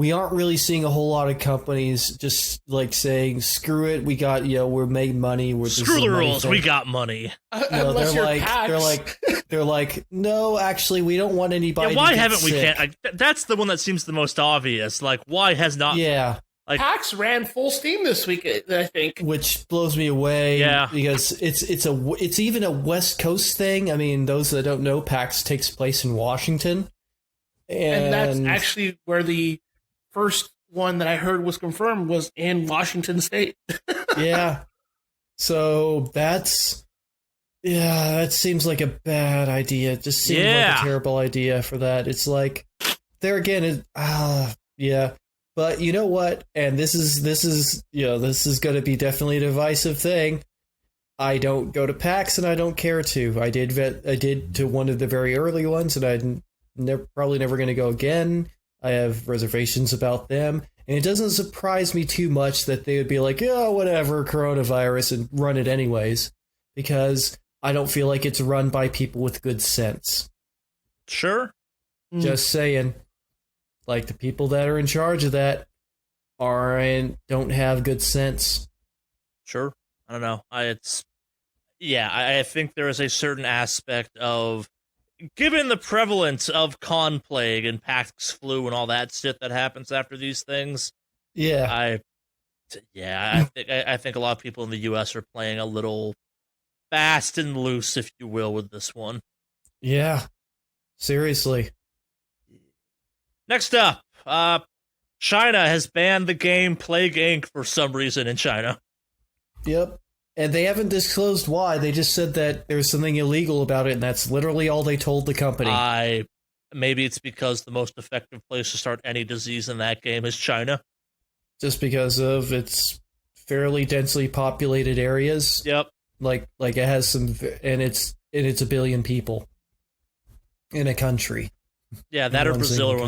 we aren't really seeing a whole lot of companies just like saying, "Screw it, we got we're making money. Screw the rules, we got money." No, Unless they're you're like PAX. they're like, no, actually, we don't want anybody. Yeah, why to get haven't we? sick. Can't that's the one that seems the most obvious. Like, why has not? Yeah, PAX ran full steam this week, I think. which blows me away. Yeah. Because it's even a West Coast thing. I mean, those that don't know, PAX takes place in Washington, And that's actually where the first one that I heard was confirmed was in Washington State. yeah. So that seems like a bad idea. It just seems like a terrible idea for that. It's like, there again, yeah. But you know what? And this is going to be definitely a divisive thing. I don't go to PAX, and I don't care to. I did to one of the very early ones, and I'm probably never going to go again. I have reservations about them, and it doesn't surprise me too much that they would be like, "Oh, whatever, coronavirus," and run it anyways, because I don't feel like it's run by people with good sense. Sure. Just saying. Like, the people that are in charge of that don't have good sense. Sure. I don't know. I think there is a certain aspect of, given the prevalence of con plague and PAX flu and all that shit that happens after these things. Yeah. I think a lot of people in the U.S. are playing a little fast and loose, if you will, with this one. Yeah. Seriously. Next up, China has banned the game Plague Inc. for some reason in China. Yep. And they haven't disclosed why. They just said that there's something illegal about it, and that's literally all they told the company. Maybe it's because the most effective place to start any disease in that game is China. Just because of its fairly densely populated areas. Yep. Like it has some, and it's 1 billion people in a country. Yeah, that or Brazil are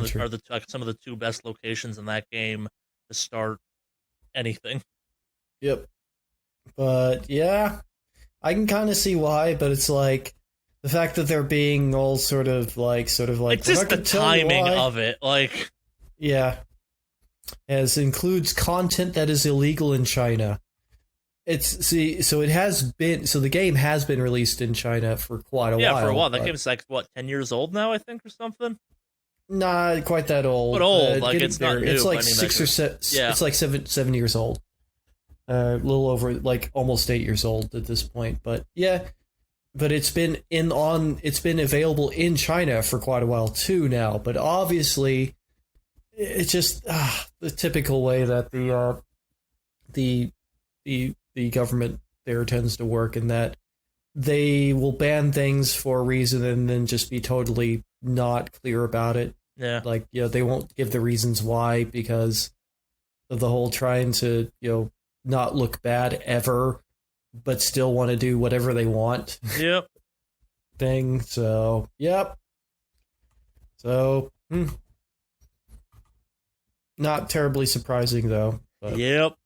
some of the two best locations in that game to start anything. Yep. But yeah, I can kind of see why, but it's like the fact that they're being all sort of like it's just the timing of it, like, yeah, as includes content that is illegal in China. The game has been released in China for quite a while. Yeah, for a while. That game's like 10 years old now, I think, or something. Not quite that old. But old, like it's not new. It's like 6 or 7. Yeah. It's like 7 years old. A little over, like almost 8 years old at this point. But yeah, but it's been available in China for quite a while too now. But obviously, it's just the typical way that the government there tends to work, in that they will ban things for a reason and then just be totally not clear about it. Yeah. Like, they won't give the reasons why because of the whole trying to, not look bad ever, but still want to do whatever they want. Yep. Thing. So, yep. So, not terribly surprising though. But. Yep.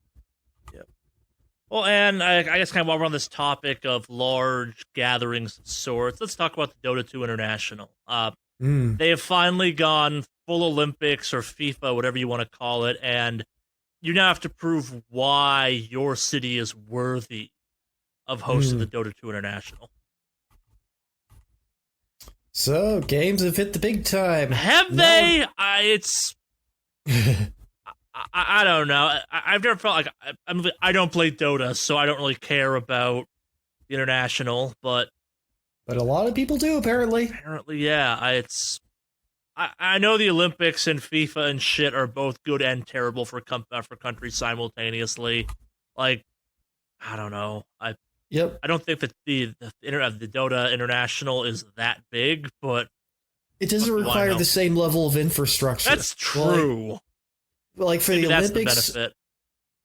Well, and I guess kind of while we're on this topic of large gatherings of sorts, let's talk about the Dota 2 International. They have finally gone full Olympics or FIFA, whatever you want to call it, and you now have to prove why your city is worthy of hosting the Dota 2 International. So, games have hit the big time. Have they? I don't know. I've never felt like I don't play Dota, so I don't really care about the international. But a lot of people do, apparently. Apparently, yeah. I know the Olympics and FIFA and shit are both good and terrible for countries simultaneously. Like, I don't know. I don't think that the Dota International is that big, but it doesn't require the same level of infrastructure. That's true. Like for maybe the Olympics, that's the benefit.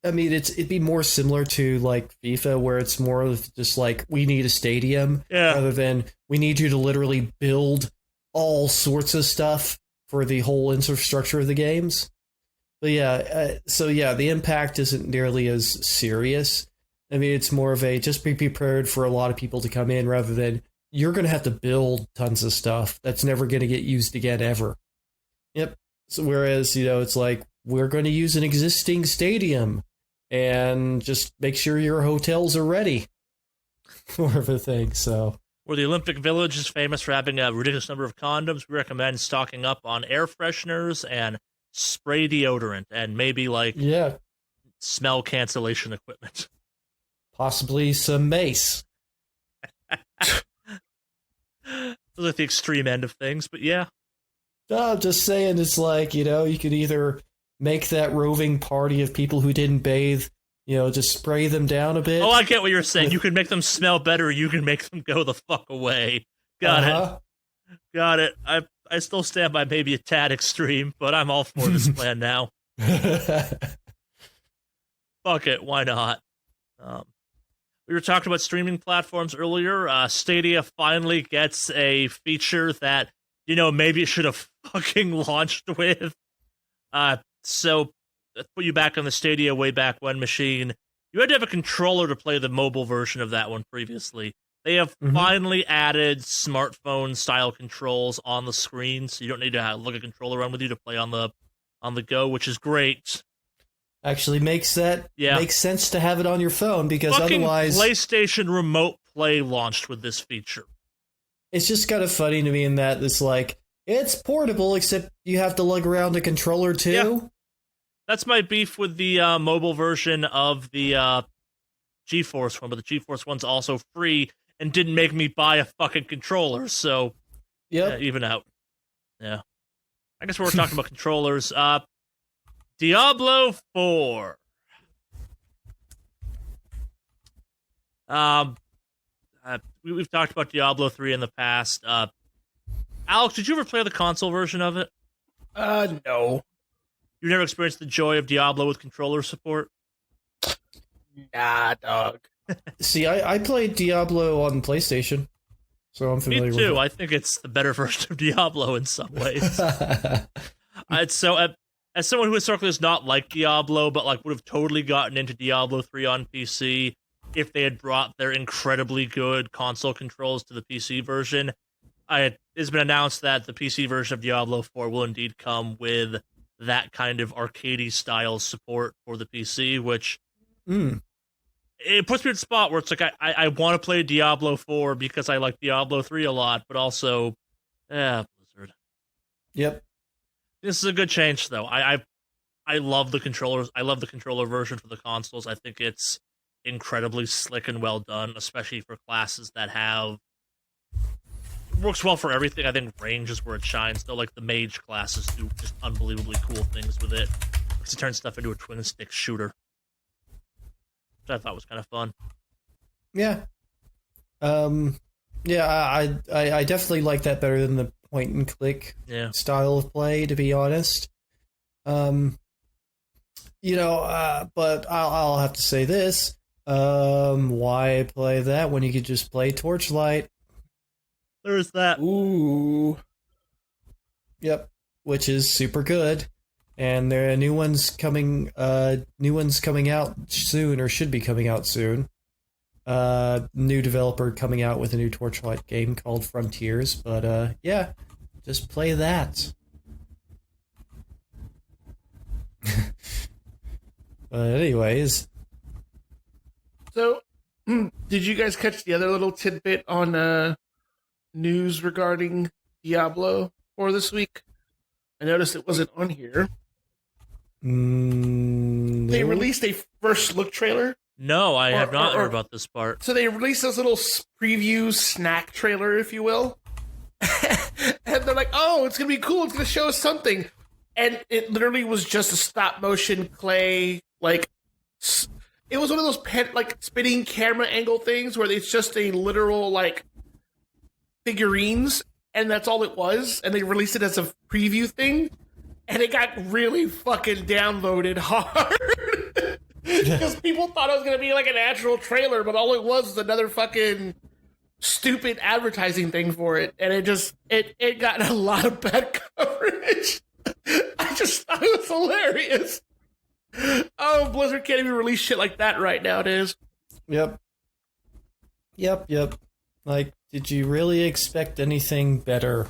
I mean, it'd be more similar to like FIFA, where it's more of just like, we need a stadium, rather than we need you to literally build all sorts of stuff for the whole infrastructure of the games. But yeah, the impact isn't nearly as serious. I mean, it's more of a just be prepared for a lot of people to come in, rather than you're going to have to build tons of stuff that's never going to get used again ever. Yep. So whereas, it's like we're going to use an existing stadium, and just make sure your hotels are ready for everything. So, where the Olympic Village is famous for having a ridiculous number of condoms, we recommend stocking up on air fresheners and spray deodorant, and maybe smell cancellation equipment. Possibly some mace. Those are the extreme end of things, but yeah. No, I'm just saying, it's like, you could either make that roving party of people who didn't bathe, just spray them down a bit. Oh, I get what you're saying. You can make them smell better, or you can make them go the fuck away. Got it. I still stand by maybe a tad extreme, but I'm all for this plan now. Fuck it, why not? We were talking about streaming platforms earlier. Stadia finally gets a feature that, maybe it should have fucking launched with. So, let's put you back on the Stadia way back when machine. You had to have a controller to play the mobile version of that one previously. They have finally added smartphone-style controls on the screen, so you don't need to lug a controller around with you to play on the go, which is great. Actually makes sense to have it on your phone, because fucking otherwise PlayStation Remote Play launched with this feature. It's just kind of funny to me in that it's like, it's portable, except you have to lug around a controller too. Yeah. That's my beef with the mobile version of the GeForce one, but the GeForce one's also free and didn't make me buy a fucking controller, so even out. Yeah. I guess we're talking about controllers. Diablo 4. We've talked about Diablo 3 in the past. Alex, did you ever play the console version of it? No. You never experienced the joy of Diablo with controller support? Nah, dog. See, I played Diablo on PlayStation, so I'm familiar with it. Me too. I think it's the better version of Diablo in some ways. As someone who historically has not liked Diablo, but would have totally gotten into Diablo 3 on PC if they had brought their incredibly good console controls to the PC version, it's been announced that the PC version of Diablo 4 will indeed come with that kind of arcadey style support for the PC, which it puts me in a spot where it's like I want to play Diablo 4 because I like Diablo 3 a lot, but also, Blizzard. Yep. This is a good change, though. I love the controllers. I love the controller version for the consoles. I think it's incredibly slick and well done, especially for classes that have... It works well for everything. I think range is where it shines, though. The mage classes do just unbelievably cool things with it, because it turns stuff into a twin-stick shooter, which I thought was kind of fun. Yeah. I definitely like that better than the point-and-click style of play, to be honest. But I'll have to say this. Why play that when you could just play Torchlight? There's that. Ooh. Yep. Which is super good. And there are new ones coming out soon, or should be coming out soon. New developer coming out with a new Torchlight game called Frontiers, but just play that. But anyways, so did you guys catch the other little tidbit on news regarding Diablo 4 this week? I noticed it wasn't on here. No. They released a first look trailer. No, I have not heard about this part. So they released this little preview snack trailer, if you will. And they're like, oh, it's going to be cool. It's going to show us something. And it literally was just a stop motion clay, it was one of those spinning camera angle things where it's just a literal, figurines, and that's all it was. And they released it as a preview thing. And it got really fucking downvoted hard. Because people thought it was going to be an actual trailer, but all it was another fucking stupid advertising thing for it. And it got a lot of bad coverage. I just thought it was hilarious. Oh, Blizzard can't even release shit like that right nowadays. Yep. Did you really expect anything better?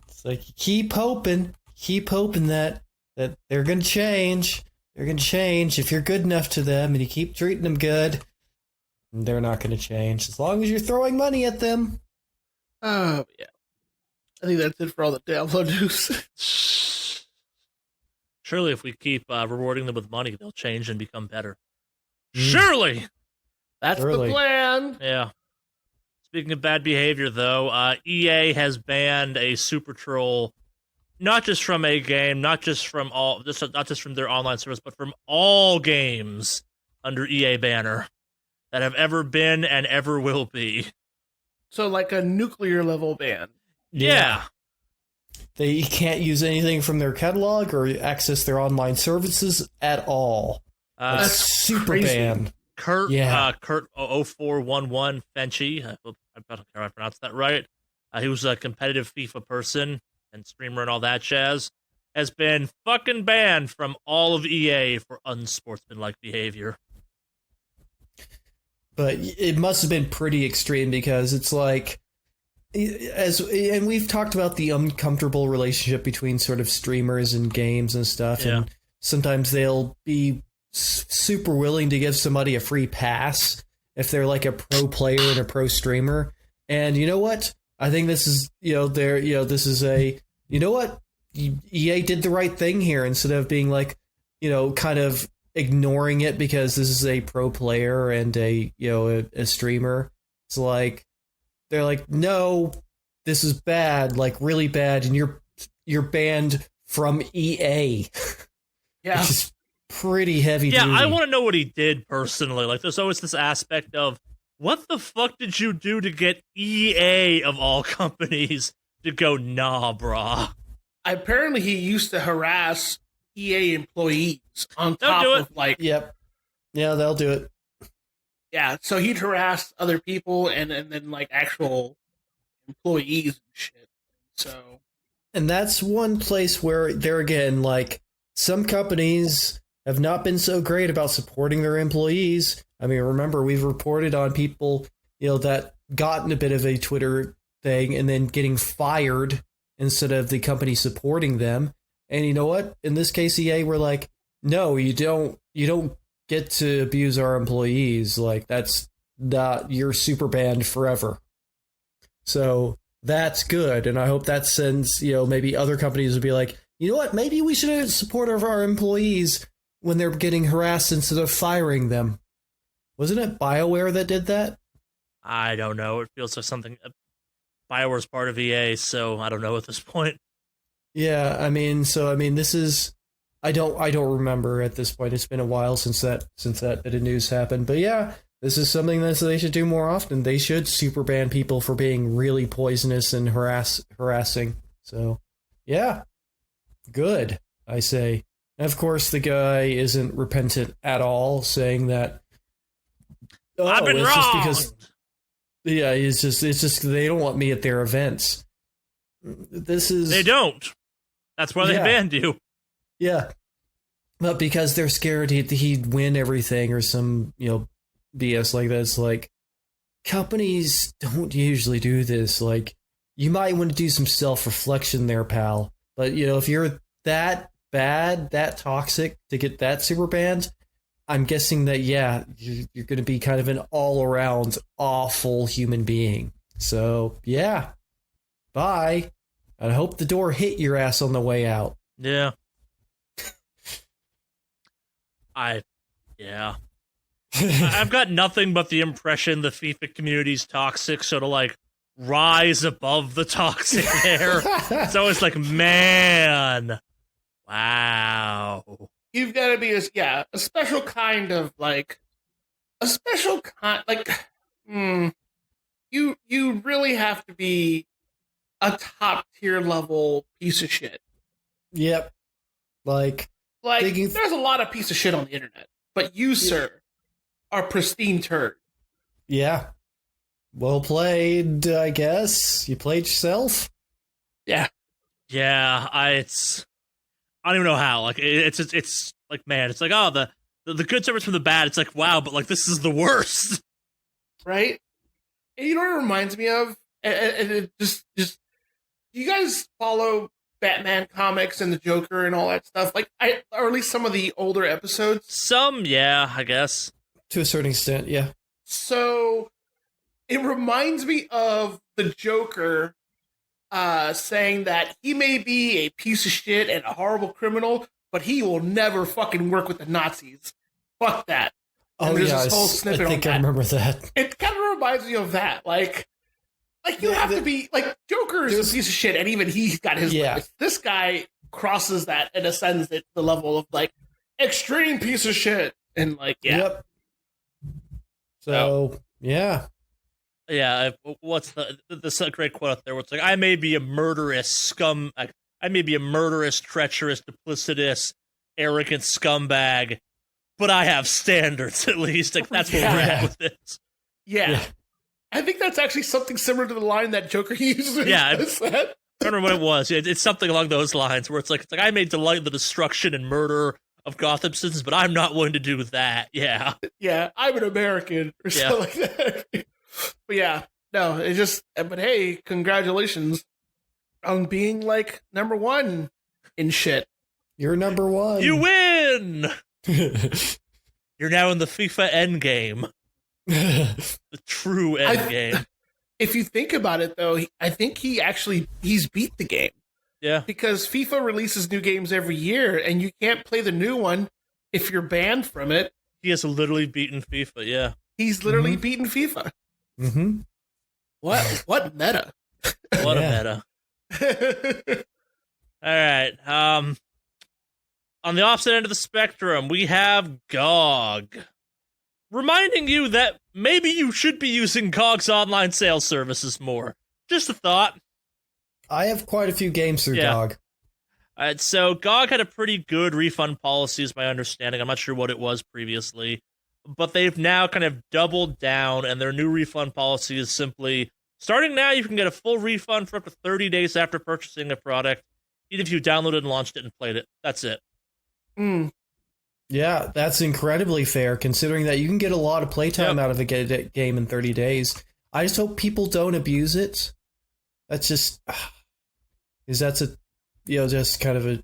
It's keep hoping. keep hoping that they're going to change. They're going to change. If you're good enough to them and you keep treating them good, they're not going to change. As long as you're throwing money at them. Oh, yeah. I think that's it for all the download news. Surely if we keep rewarding them with money, they'll change and become better. Surely! That's Surely. the plan. Yeah. Speaking of bad behavior, though, EA has banned a super troll, not just from a game, not just from their online service, but from all games under EA banner that have ever been and ever will be. So like a nuclear level ban. Yeah. They can't use anything from their catalog or access their online services at all. That's super crazy. banned. Kurt, Yeah. Kurt 0411 Fenchy, I don't know if I pronounced that right. He was a competitive FIFA person and streamer and all that jazz, has been fucking banned from all of EA for unsportsmanlike behavior. But it must have been pretty extreme because it's like, and we've talked about the uncomfortable relationship between sort of streamers and games and stuff, Yeah. and sometimes they'll be super willing to give somebody a free pass if they're like a pro player and a pro streamer. And you know what? I think this is, this is EA did the right thing here instead of being like, kind of ignoring it because this is a pro player and a streamer. It's like, they're like, no, this is bad, like really bad, and you're banned from EA. Yeah. Which is pretty heavy Yeah, duty. I want to know what he did personally. Like, there's always this aspect of, what the fuck did you do to get EA, of all companies, to go, nah, brah? Apparently he used to harass EA employees on They'll top do of like, Yep. Yeah, they'll do it. yeah, so he'd harass other people and then like actual employees and shit. So, And that's one place where, there again, like, some companies have not been so great about supporting their employees. I mean, remember, we've reported on people, that got in a bit of a Twitter thing and then getting fired instead of the company supporting them. And you know what? In this case, EA were like, no, you don't get to abuse our employees. Like, that's not, you're super banned forever. So that's good. And I hope that sends, maybe other companies would be like, you know what? Maybe we should support our employees when they're getting harassed instead of firing them. Wasn't it BioWare that did that? I don't know. It feels like something. BioWare's part of EA, so I don't know at this point. Yeah, this is, I don't remember at this point. It's been a while since that bit of news happened. But yeah, this is something that they should do more often. They should super ban people for being really poisonous and harassing. So, yeah, good, I say. And of course, the guy isn't repentant at all, saying that, I've been it's wrong. just because, yeah, it's just they don't want me at their events. They don't. That's why they Yeah. banned you. Yeah. But because they're scared he'd win everything or some, BS like that. It's like, companies don't usually do this. Like, you might want to do some self-reflection there, pal. But, if you're that bad, that toxic to get that super banned, I'm guessing that, yeah, you're going to be kind of an all-around awful human being. So, yeah. Bye. I hope the door hit your ass on the way out. Yeah. Yeah. I've got nothing but the impression the FIFA community's toxic, so to, like, rise above the toxic there, it's always like, man, wow. you've got to be a special kind of like you really have to be a top tier level piece of shit. Yep. Like thinking- there's a lot of piece of shit on the internet, but you, sir, are pristine turd. Yeah. Well played, I guess. You played yourself? Yeah. Yeah, I don't even know how. Like, it's like, man, it's like, oh, the good service from the bad. It's like, wow, but like, this is the worst. Right? And you know what it reminds me of? And it just you guys follow Batman comics and the Joker and all that stuff. Like, or at least some of the older episodes. Some, yeah, I guess. To a certain extent, yeah. So it reminds me of the Joker saying that he may be a piece of shit and a horrible criminal, but he will never fucking work with the Nazis. Fuck that. Oh, there's yeah, this whole snippet I on think I that. remember that. It kind of reminds me of that. Like you have to be, like, Joker is a piece of shit, and even he's got his limits. This guy crosses that and ascends it to the level of, like, extreme piece of shit. And, like, yeah. Yep. So, yeah. Yeah, what's the great quote out there where it's like, I may be a murderous I may be a murderous, treacherous, duplicitous, arrogant scumbag, but I have standards, at least. Like, that's where we're at with this. Yeah. I think that's actually something similar to the line that Joker uses. Yeah, I don't remember what it was. It's something along those lines where it's like I may delight in the destruction and murder of Gotham citizens, but I'm not willing to do that. Yeah. Yeah, I'm an American or something like that. But yeah, no, it's just, but hey, congratulations on being, like, number one in shit. You're number one. You win! You're now in the FIFA endgame. The true endgame. If you think about it, though, I think he's beat the game. Yeah. Because FIFA releases new games every year, and you can't play the new one if you're banned from it. He has literally beaten FIFA, yeah. He's literally beaten FIFA. Mm-hmm. What meta? What a meta. All right. On the opposite end of the spectrum, we have GOG. Reminding you that maybe you should be using GOG's online sales services more. Just a thought. I have quite a few games through GOG. All right, so GOG had a pretty good refund policy, is my understanding. I'm not sure what it was previously. But they've now kind of doubled down, and their new refund policy is simply, starting now, you can get a full refund for up to 30 days after purchasing a product, even if you downloaded and launched it and played it. That's it. Yeah, that's incredibly fair, considering that you can get a lot of playtime out of a game in 30 days. I just hope people don't abuse it. That's just, because that's just kind of a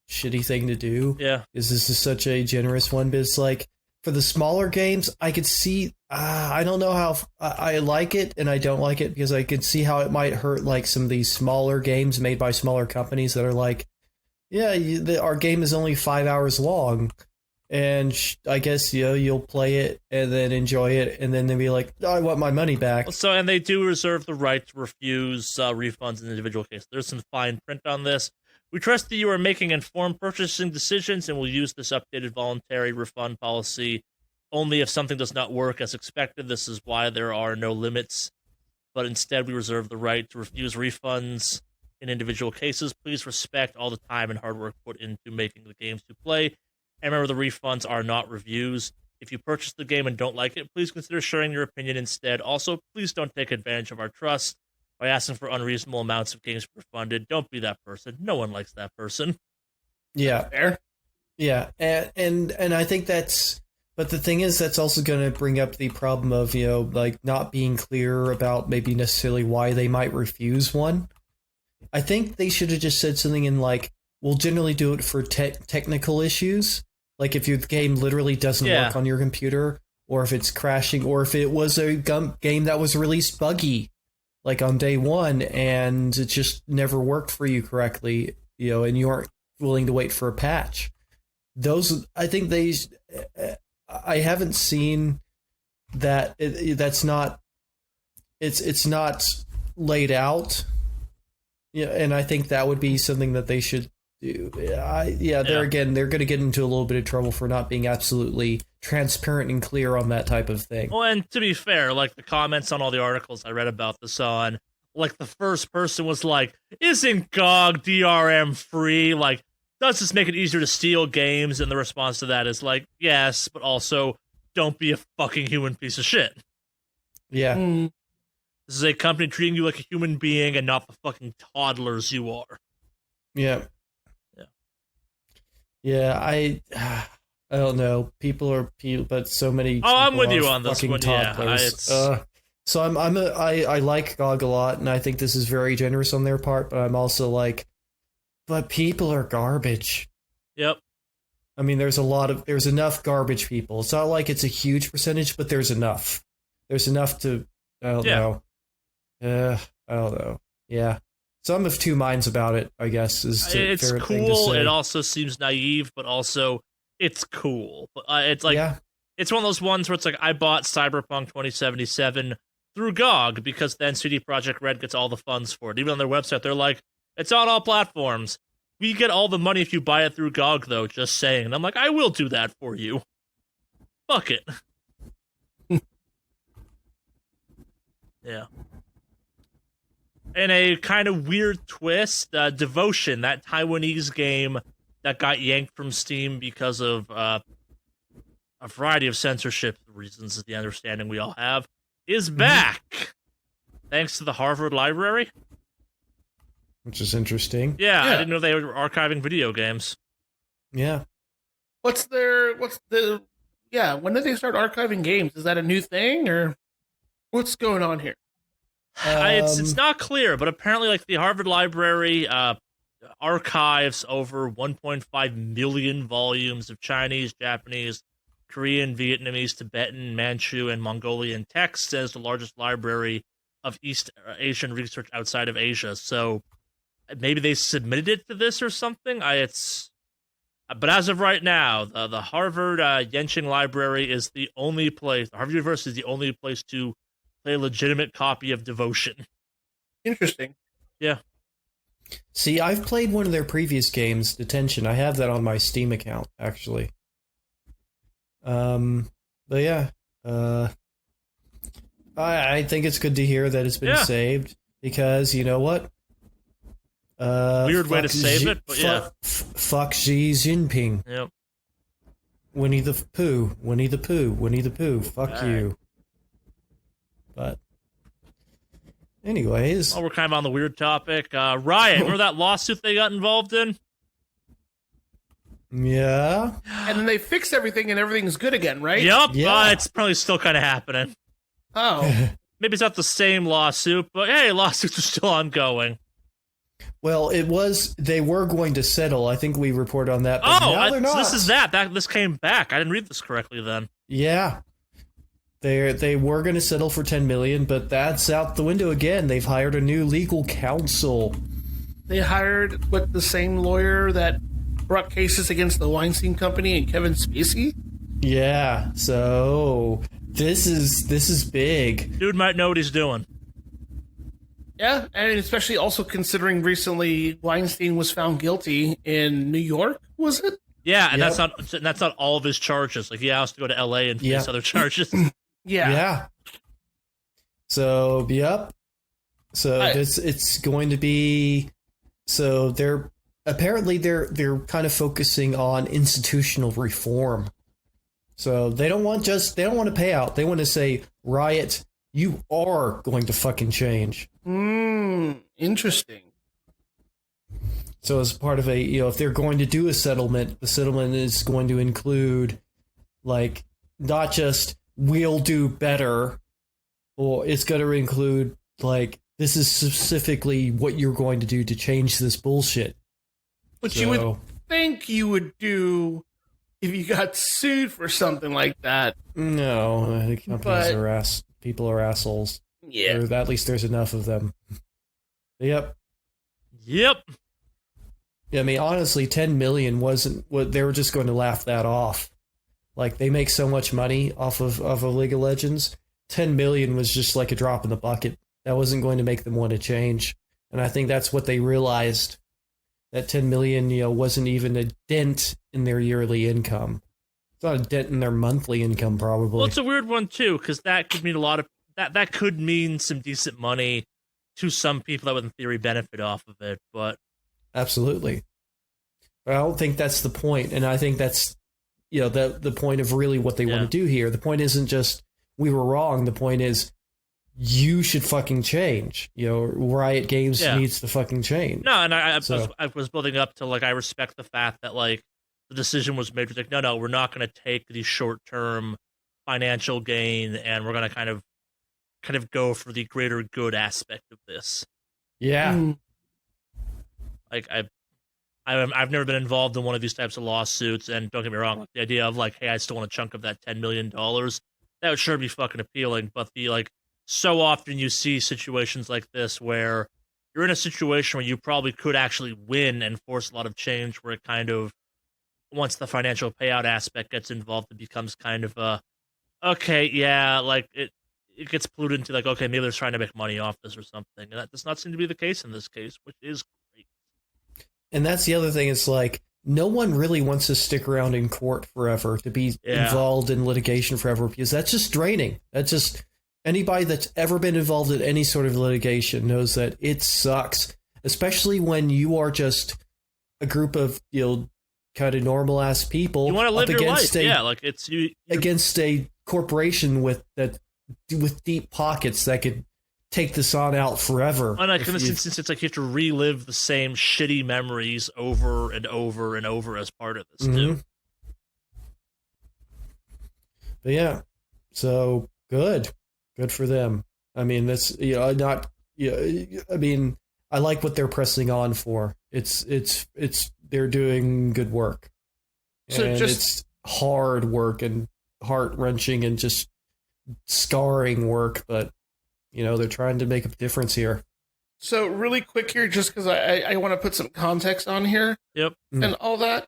shitty thing to do. Yeah. This is such a generous one, but it's like, for the smaller games, I could see, I don't know how, I like it and I don't like it, because I could see how it might hurt, like, some of these smaller games made by smaller companies that are like, our game is only 5 hours long, and I guess, you'll play it and then enjoy it, and then they'll be like, I want my money back. So, and they do reserve the right to refuse refunds in individual cases. There's some fine print on this. We trust that you are making informed purchasing decisions and will use this updated voluntary refund policy only if something does not work as expected. This is why there are no limits, but instead we reserve the right to refuse refunds in individual cases. Please respect all the time and hard work put into making the games you play. And remember, the refunds are not reviews. If you purchase the game and don't like it, please consider sharing your opinion instead. Also, please don't take advantage of our trust by asking for unreasonable amounts of games refunded. Don't be that person. No one likes that person. Yeah. Fair. Yeah. And I think but the thing is, that's also going to bring up the problem of, like, not being clear about maybe necessarily why they might refuse one. I think they should have just said something in, like, we'll generally do it for technical issues. Like, if your game literally doesn't work on your computer, or if it's crashing, or if it was a game that was released buggy, like on day one, and it just never worked for you correctly, and you aren't willing to wait for a patch. I think I haven't seen that. It's not laid out. Yeah, and I think that would be something that they should do. They're going to get into a little bit of trouble for not being absolutely transparent and clear on that type of thing. Well, and to be fair, like, the comments on all the articles I read about this on, like, the first person was like, isn't GOG DRM free? Like, does this make it easier to steal games? And the response to that is like, yes, but also don't be a fucking human piece of shit. Yeah. This is a company treating you like a human being and not the fucking toddlers you are. Yeah. Yeah, I don't know. People are people, but so many. Oh, I'm with you are on this fucking one. toddlers. So I like GOG a lot, and I think this is very generous on their part. But I'm also like, but people are garbage. Yep. I mean, there's enough garbage people. It's not like it's a huge percentage, but there's enough. There's enough to, I don't know. I don't know. Yeah. So I'm of two minds about it, I guess. It's cool. It also seems naive, but also it's cool. It's like, it's one of those ones where it's like, I bought Cyberpunk 2077 through GOG because then CD Projekt Red gets all the funds for it. Even on their website, they're like, it's on all platforms. We get all the money if you buy it through GOG, though, just saying. And I'm like, I will do that for you. Fuck it. Yeah. In a kind of weird twist, Devotion, that Taiwanese game that got yanked from Steam because of a variety of censorship reasons, is the understanding we all have, is back. Thanks to the Harvard Library. Which is interesting. Yeah, I didn't know they were archiving video games. Yeah. When did they start archiving games? Is that a new thing, or what's going on here? It's not clear, but apparently, like, the Harvard Library archives over 1.5 million volumes of Chinese, Japanese, Korean, Vietnamese, Tibetan, Manchu, and Mongolian texts as the largest library of East Asian research outside of Asia. So maybe they submitted it to this or something. But as of right now, the Harvard Yenching Library is the only place. Harvard University is the only place to play a legitimate copy of Devotion. Interesting. Yeah. See, I've played one of their previous games, Detention. I have that on my Steam account, actually. But yeah, I think it's good to hear that it's been saved, because you know what? Weird way to save it, but yeah. Fuck Xi Jinping. Yep. Winnie the Pooh. Fuck you. But anyways. Well, we're kind of on the weird topic. Riot, remember that lawsuit they got involved in? Yeah. And then they fixed everything and everything's good again, right? Yep. Yeah. It's probably still kind of happening. Oh. Maybe it's not the same lawsuit, but hey, lawsuits are still ongoing. Well, they were going to settle. I think we reported on that, but now they're not. So this came back. I didn't read this correctly then. Yeah. They were going to settle for $10 million, but that's out the window again. They've hired a new legal counsel. They hired the same lawyer that brought cases against the Weinstein Company and Kevin Spacey? Yeah. So this is big. Dude might know what he's doing. Yeah, and especially also considering recently Weinstein was found guilty in New York, was it? Yeah, and that's not all of his charges. Like, he has to go to LA and face other charges. Yeah. So, yep. So it's going to be. So they're kind of focusing on institutional reform. So they don't want to pay out. They want to say, Riot, you are going to fucking change. Interesting. So as part of if they're going to do a settlement, the settlement is going to include, like, not just we'll do better, or it's going to include, like, this is specifically what you're going to do to change this bullshit. Which you would think you would do if you got sued for something like that. No, I think people are assholes. Yeah. Or at least there's enough of them. Yep. Yeah, I mean, honestly, 10 million wasn't what they were just going to laugh that off. Like, they make so much money off of League of Legends. 10 million was just like a drop in the bucket. That wasn't going to make them want to change. And I think that's what they realized. That 10 million, wasn't even a dent in their yearly income. It's not a dent in their monthly income, probably. well, it's a weird one too, because that could mean that could mean some decent money to some people that would, in theory, benefit off of it. But absolutely, but I don't think that's the point, and I think that's the point of really what they want to do here. The point isn't just we were wrong. The point is you should fucking change. Riot Games needs to fucking change. No, and I was building up to, like, I respect the fact that, like, the decision was made. Like, no, we're not going to take the short-term financial gain, and we're going to kind of go for the greater good aspect of this. Yeah. Like, I've never been involved in one of these types of lawsuits, and don't get me wrong, the idea of like, hey, I still want a chunk of that $10 million, that would sure be fucking appealing. But the like, so often you see situations like this where you're in a situation where you probably could actually win and force a lot of change, where it kind of, once the financial payout aspect gets involved, it becomes kind of okay, yeah, like it gets polluted into like, okay, maybe they're trying to make money off this or something, and that does not seem to be the case in this case, which is great. And that's the other thing. It's like no one really wants to stick around in court forever, to be involved in litigation forever, because that's just draining. That's just, anybody that's ever been involved in any sort of litigation knows that it sucks, especially when you are just a group of, kind of normal ass people. You want to live your life, like it's you against a corporation with deep pockets that could take this on out forever. And like in this instance, it's like you have to relive the same shitty memories over and over and over as part of this too. But yeah, so good for them. I mean, that's not. I mean, I like what they're pressing on for. It's they're doing good work. So and it's hard work and heart-wrenching and just scarring work, but they're trying to make a difference here. So really quick here, just because I want to put some context on here. Yep. And all that.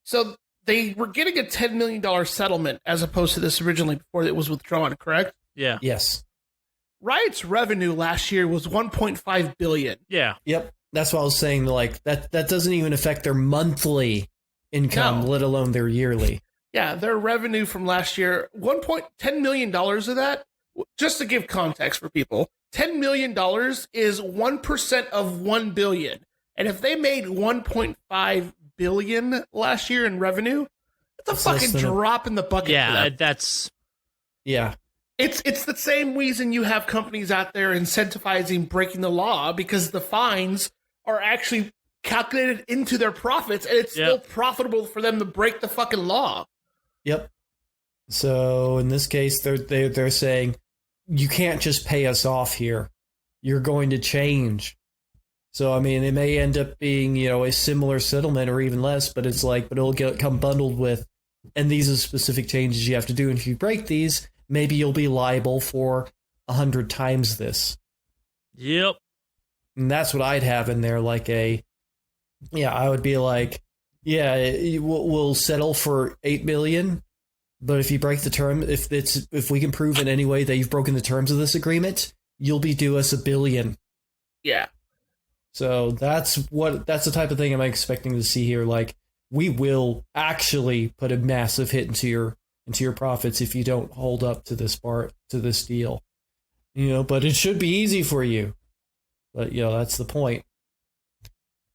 So they were getting a $10 million settlement as opposed to this originally before it was withdrawn, correct? Yeah. Yes. Riot's revenue last year was $1.5 billion. Yeah. Yep. That's what I was saying. Like that doesn't even affect their monthly income, let alone their yearly. Yeah, their revenue from last year, $10 million of that, just to give context for people, $10 million is 1% of $1 billion. And if they made $1.5 billion last year in revenue, that's a fucking drop in the bucket. Yeah, that's... Yeah. It's the same reason you have companies out there incentivizing breaking the law, because the fines are actually calculated into their profits, and it's still profitable for them to break the fucking law. Yep. So in this case, they're saying, you can't just pay us off here. You're going to change. So I mean, it may end up being a similar settlement or even less, but it's like, but it'll come bundled with, and these are specific changes you have to do, and if you break these, maybe you'll be liable for 100 times this. Yep. And that's what I'd have in there, like I would be like, we'll settle for $8 million, but if you break the term, if we can prove in any way that you've broken the terms of this agreement, you'll be due us $1 billion. Yeah. So that's the type of thing I'm expecting to see here. Like, we will actually put a massive hit into your profits if you don't hold up to this deal. But it should be easy for you. But that's the point.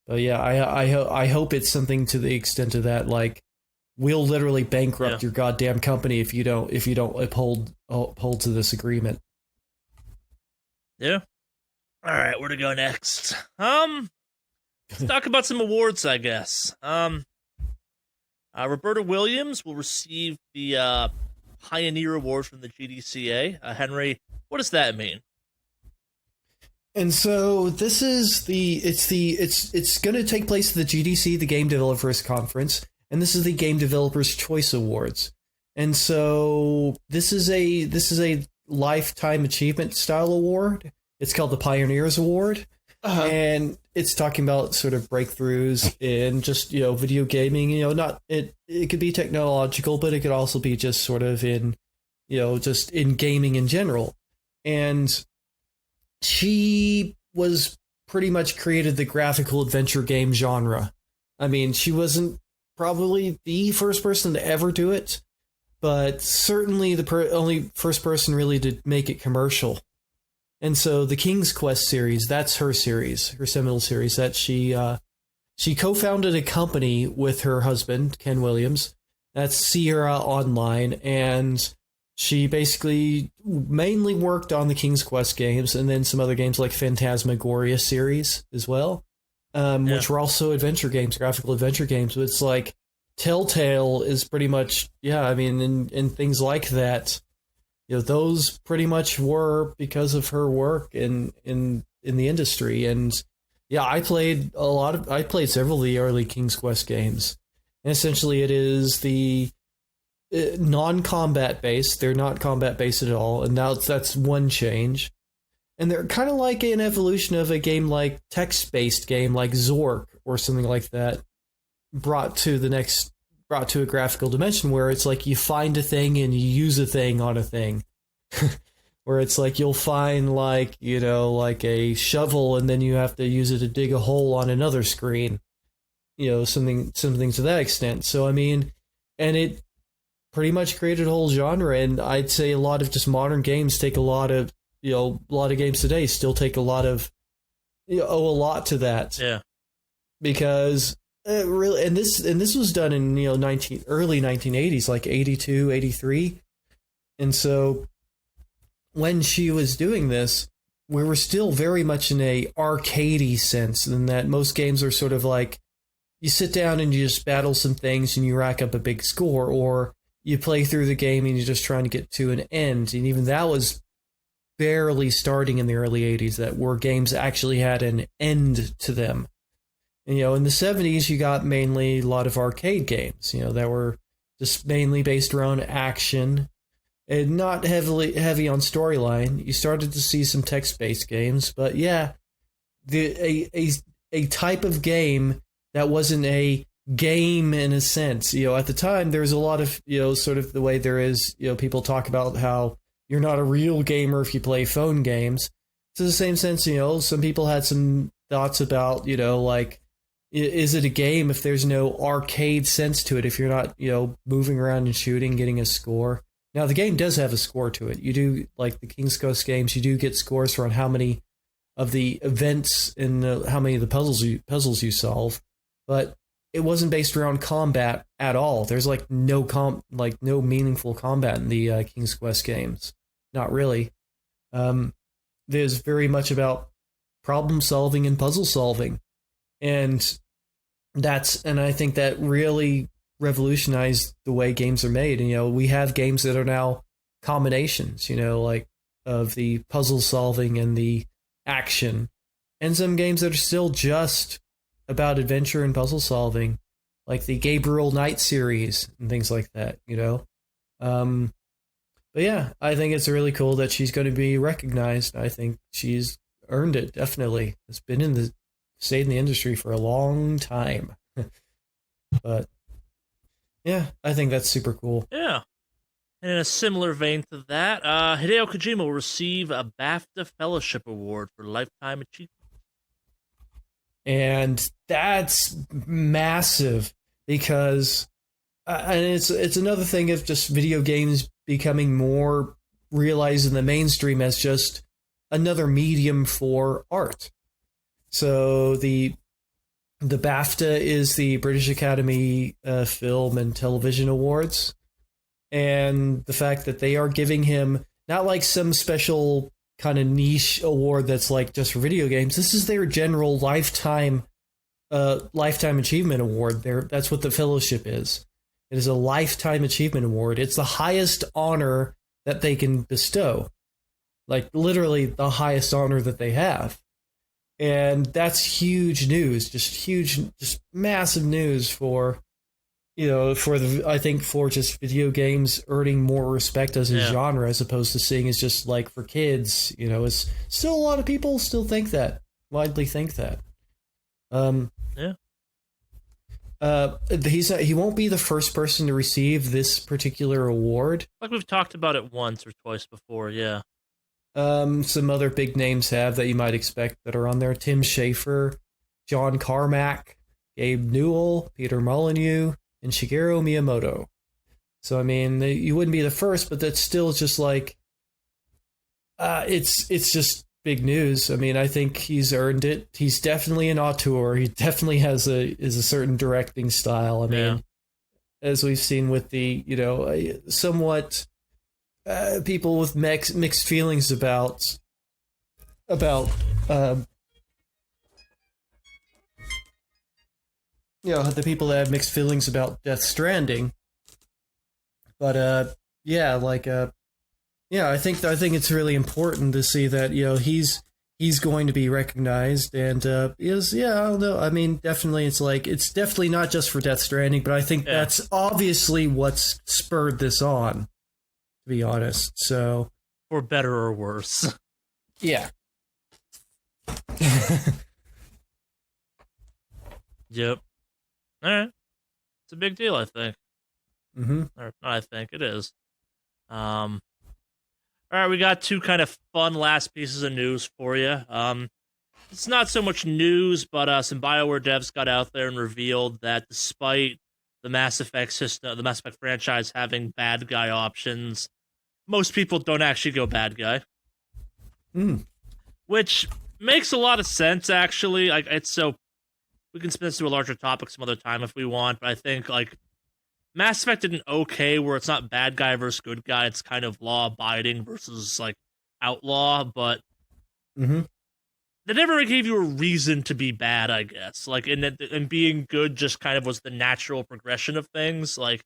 But yeah, I hope it's something to the extent of that, like, we'll literally bankrupt your goddamn company if you don't uphold to this agreement. Yeah. All right, where to go next? Let's talk about some awards, I guess. Roberta Williams will receive the Pioneer Award from the GDCA. Henry, what does that mean? And so this is it's going to take place at the GDC, the Game Developers Conference, and this is the Game Developers Choice Awards. And so this is a lifetime achievement style award. It's called the Pioneers Award. And it's talking about sort of breakthroughs in just, video gaming, not it could be technological, but it could also be just sort of in, just in gaming in general. And she was pretty much created the graphical adventure game genre. I mean, she wasn't probably the first person to ever do it, but certainly the only first person really to make it commercial. And so the King's Quest series, that's her series, her seminal series, that she co-founded a company with her husband, Ken Williams, that's Sierra Online, and she basically mainly worked on the King's Quest games and then some other games like Phantasmagoria series as well, which were also adventure games, graphical adventure games. But it's like Telltale is pretty much, in things like that, those pretty much were because of her work in the industry. And Yeah, I played several of the early King's Quest games. And essentially, it is the non-combat based. They're not combat based at all, and now that's one change. And they're kind of like an evolution of a game like text-based game like Zork or something like that, brought to a graphical dimension where it's like you find a thing and you use a thing on a thing. Where it's like you'll find like a shovel and then you have to use it to dig a hole on another screen. Something to that extent. So I mean, and it pretty much created a whole genre, and I'd say a lot of just modern games take a lot of games today still take a lot of owe a lot to that. Yeah. Because really, and this was done in early 1980s, like 82, 83. And so when she was doing this, we were still very much in a arcadey sense, in that most games are sort of like you sit down and you just battle some things and you rack up a big score, or you play through the game and you're just trying to get to an end. And even that was barely starting in the early 80s, that where games actually had an end to them. And, in the 70s, you got mainly a lot of arcade games, that were just mainly based around action and not heavy on storyline. You started to see some text-based games, but yeah, a type of game that wasn't a game in a sense. At the time, there was a lot of, sort of the way there is, people talk about how you're not a real gamer if you play phone games. To the same sense, some people had some thoughts about, like, is it a game if there's no arcade sense to it, if you're not, moving around and shooting, getting a score? Now, the game does have a score to it. You do, like the King's Quest games, you do get scores for on how many of the events and how many of the puzzles you solve, but it wasn't based around combat at all. There's like no meaningful combat in the King's Quest games. Not really. There's very much about problem solving and puzzle solving. And I think that really revolutionized the way games are made. And, we have games that are now combinations, like of the puzzle solving and the action, and some games that are still just about adventure and puzzle solving, like the Gabriel Knight series and things like that, But yeah, I think it's really cool that she's going to be recognized. I think she's earned it, definitely. It's been stayed in the industry for a long time. But yeah, I think that's super cool. Yeah. And in a similar vein to that, Hideo Kojima will receive a BAFTA Fellowship Award for Lifetime Achievement. And that's massive, because and it's another thing of just video games becoming more realized in the mainstream as just another medium for art. So the BAFTA is the British Academy Film and Television Awards, and the fact that they are giving him not like some special kind of niche award that's like just for video games. This is their general lifetime achievement award. That's what the fellowship is. It is a lifetime achievement award. It's the highest honor that they can bestow, like literally the highest honor that they have. And that's huge news, just massive news for, I think for just video games earning more respect as a genre, as opposed to seeing as just like for kids. It's still a lot of people still widely think that. He won't be the first person to receive this particular award. Like we've talked about it once or twice before, yeah. Some other big names that you might expect that are on there: Tim Schafer, John Carmack, Gabe Newell, Peter Molyneux, and Shigeru Miyamoto. So I mean, you wouldn't be the first, but that's still just like, it's just big news. I mean, I think he's earned it. He's definitely an auteur. He definitely has a certain directing style. I mean, as we've seen with the somewhat people with mixed feelings about the people that have mixed feelings about Death Stranding. But I think it's really important to see that he's he's going to be recognized. And I don't know. I mean, definitely, it's definitely not just for Death Stranding, but I think that's obviously what's spurred this on, to be honest. So, for better or worse. Yeah. Yep. All right. It's a big deal, I think. Mm-hmm. Or not, I think it is. All right, we got two kind of fun last pieces of news for you. It's not so much news, but some BioWare devs got out there and revealed that despite the Mass Effect system, the Mass Effect franchise having bad guy options, most people don't actually go bad guy. Which makes a lot of sense, actually. Like, it's so we can spin this to a larger topic some other time if we want, but I think like Mass Effect did an okay where it's not bad guy versus good guy, it's kind of law abiding versus like outlaw, but they never gave you a reason to be bad, I guess. Like, and being good just kind of was the natural progression of things. Like,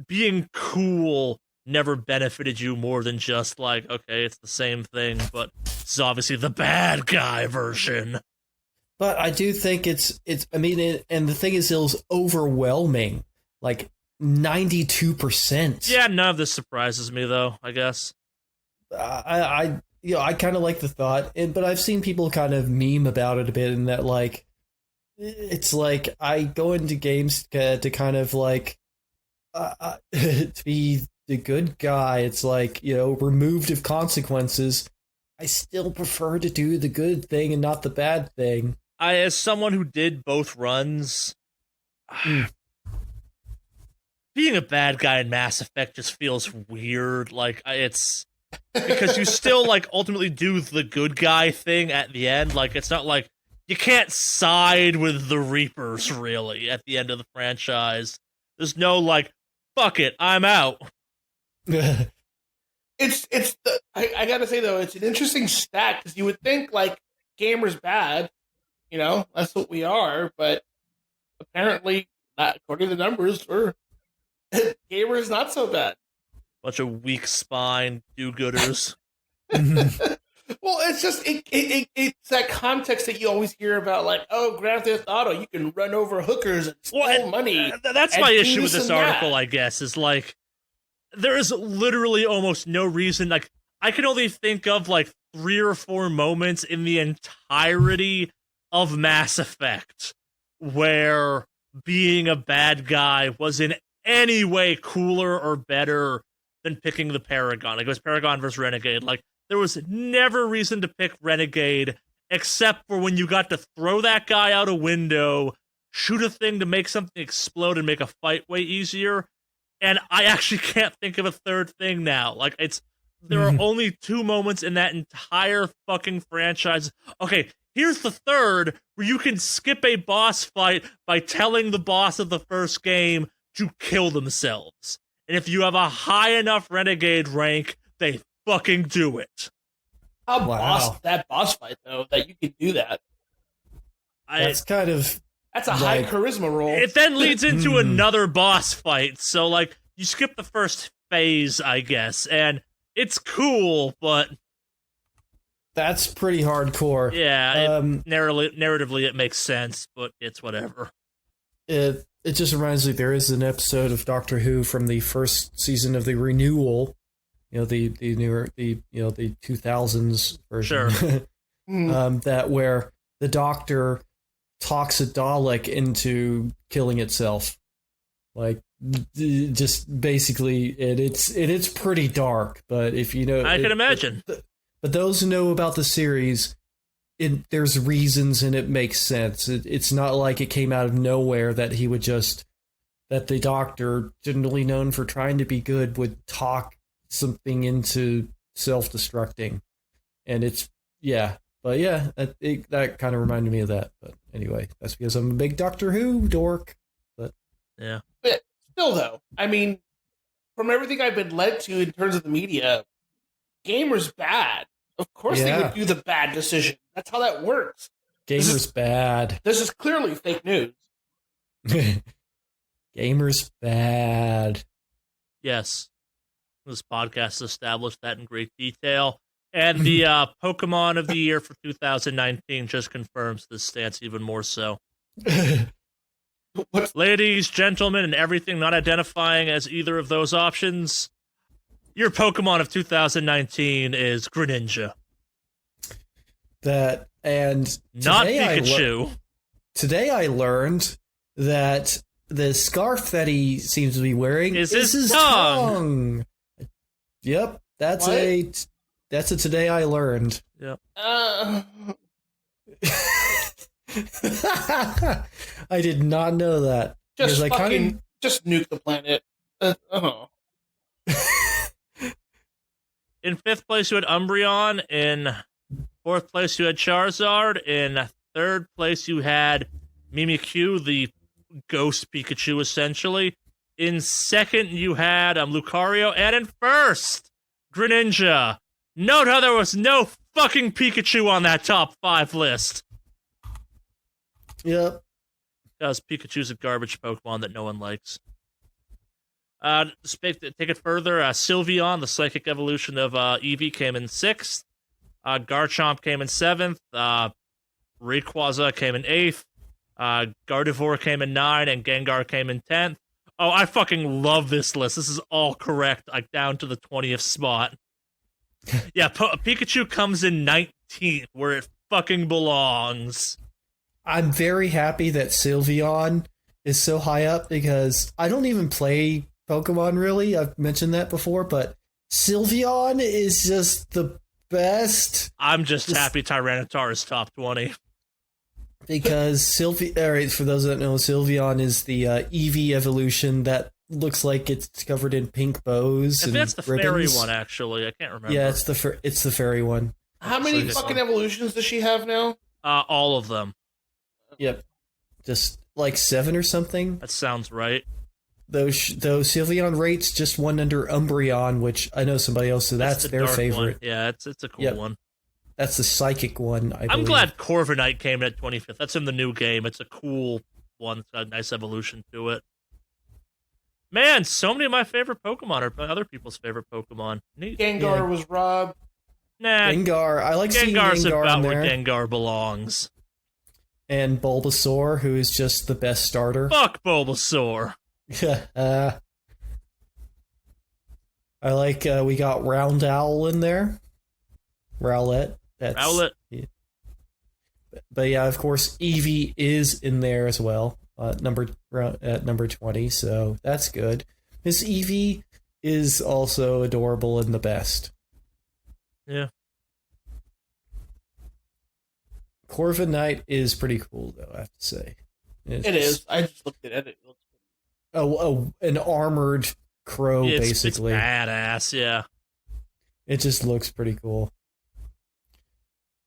being cool never benefited you more than just like, okay, it's the same thing, but it's obviously the bad guy version. But I do think I mean, and the thing is, it was overwhelming. Like, 92%. Yeah, none of this surprises me, though, I guess. I kind of like the thought, but I've seen people kind of meme about it a bit, in that, like, it's like I go into games to kind of like to be the good guy. It's like, removed of consequences. I still prefer to do the good thing and not the bad thing. As someone who did both runs, being a bad guy in Mass Effect just feels weird. Like, it's because you still like ultimately do the good guy thing at the end. Like, it's not like you can't side with the Reapers really at the end of the franchise. There's no like, fuck it, I'm out. I gotta say though, it's an interesting stat because you would think like gamers bad, that's what we are, but apparently, not according to the numbers, gamers not so bad. Bunch of weak spine do-gooders. Well, it's just it's that context that you always hear about, like, oh, Grand Theft Auto, you can run over hookers and steal money. That's my issue with this article, I guess, is like there is literally almost no reason. Like, I can only think of like 3 or 4 moments in the entirety of Mass Effect where being a bad guy was in any way cooler or better than picking the Paragon. Like, it was Paragon versus Renegade. Like, there was never reason to pick Renegade except for when you got to throw that guy out a window, shoot a thing to make something explode and make a fight way easier. And I actually can't think of a third thing now. Like, there are only 2 moments in that entire fucking franchise. Okay, here's the third, where you can skip a boss fight by telling the boss of the first game to kill themselves. And if you have a high enough Renegade rank, they fucking do it. That boss fight, though, that you can do that. That's a high charisma roll. It then leads into another boss fight. So, like, you skip the first phase, I guess, and it's cool, but that's pretty hardcore. Yeah, narratively it makes sense, but it's whatever. It just reminds me, there is an episode of Doctor Who from the first season of the Renewal, the newer, the 2000s version. Sure. That where the Doctor talks a Dalek into killing itself, like, just basically it's pretty dark. But if you know, I can imagine. But those who know about the series, there's reasons and it makes sense. It's not like it came out of nowhere that he would that the Doctor, generally known for trying to be good, would talk something into self-destructing. And that kind of reminded me of that. But anyway, that's because I'm a big Doctor Who dork. But yeah. But still, though, I mean, from everything I've been led to in terms of the media, gamers bad. Of course they would do the bad decision. That's how that works. Gamers bad. This is clearly fake news. Gamers bad. Yes. This podcast established that in great detail. And the Pokemon of the Year for 2019 just confirms this stance even more so. Ladies, gentlemen, and everything not identifying as either of those options, your Pokemon of 2019 is Greninja. Not Pikachu. Today I learned that the scarf that he seems to be wearing is his tongue. Yep, that's a today I learned. Yep. I did not know that. Just nuke the planet. In 5th place, you had Umbreon. In 4th place, you had Charizard. In 3rd place, you had Mimikyu, the ghost Pikachu, essentially. In 2nd, you had Lucario. And in 1st, Greninja. Note how there was no fucking Pikachu on that top 5 list. Yep. Because Pikachu's a garbage Pokemon that no one likes. Take it further, Sylveon, the psychic evolution of Eevee, came in 6th. Garchomp came in 7th. Rayquaza came in 8th. Gardevoir came in 9th, and Gengar came in 10th. Oh, I fucking love this list. This is all correct, like down to the 20th spot. Yeah, Pikachu comes in 19th, where it fucking belongs. I'm very happy that Sylveon is so high up because I don't even play Pokemon really. I've mentioned that before, but Sylveon is just the best. I'm just happy Tyranitar is top 20. Because alright, for those that know, Sylveon is the Eevee evolution that looks like it's covered in pink bows. I think that's the fairy one, actually. I can't remember. Yeah, it's the fairy one. How many fucking evolutions does she have now? All of them. Yep. Just like 7 or something. That sounds right. Those Sylveon rates just one under Umbreon, which I know somebody else, so that's their favorite. One. Yeah, it's a cool one. That's the psychic one, I believe. I'm glad Corviknight came in at 25th. That's in the new game. It's a cool one. It's got a nice evolution to it. Man, so many of my favorite Pokemon are other people's favorite Pokemon. Neat. Gengar was robbed. Nah. Gengar. I like seeing Gengar's Gengar about in where there. Gengar belongs. And Bulbasaur, who is just the best starter. Fuck Bulbasaur. I like, we got Roundowl in there. Rowlet. Rowlet. Yeah. But yeah, of course, Eevee is in there as well, at number 20, so that's good. Miss Eevee is also adorable and the best. Yeah. Corviknight is pretty cool, though, I have to say. It is. I just looked at it. An armored crow, basically. It's badass, yeah. It just looks pretty cool.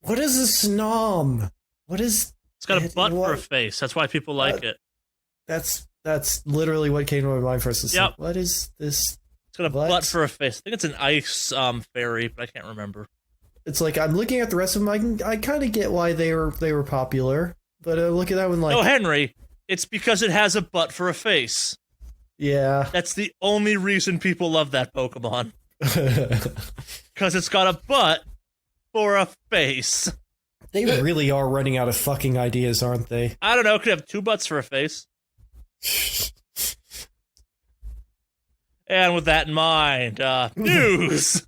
What is a Snom? What is... It's got a butt for a face. That's why people like it. That's literally what came to my mind first. Yep. Like, what is this? It's got a butt for a face. I think it's an ice fairy, but I can't remember. It's like, I'm looking at the rest of them. I kind of get why they were popular, but look at that one. Like, oh, Henry, it's because it has a butt for a face. Yeah, that's the only reason people love that Pokemon. Because it's got a butt for a face. They really are running out of fucking ideas, aren't they? I don't know. Could have 2 butts for a face. And with that in mind, news.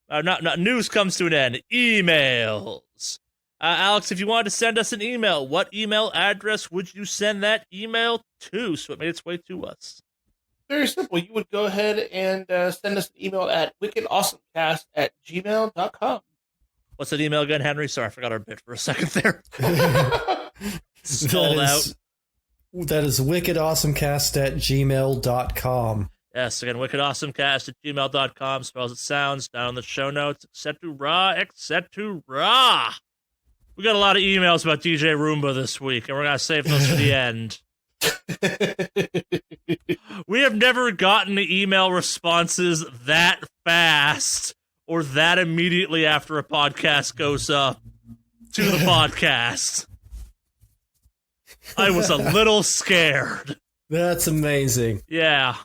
Not news comes to an end. Emails. Alex, if you wanted to send us an email, what email address would you send that email to so it made its way to us? Very simple. You would go ahead and send us an email at wickedawesomecast@gmail.com. What's that email again, Henry? Sorry, I forgot our bit for a second there. Stalled out. That is wickedawesomecast@gmail.com. Yes, again, wickedawesomecast@gmail.com. Spells it sounds down in the show notes. Etc. We got a lot of emails about DJ Roomba this week, and we're going to save those for the end. We have never gotten the email responses that fast or that immediately after a podcast goes up to the podcast. I was a little scared. That's amazing. Yeah.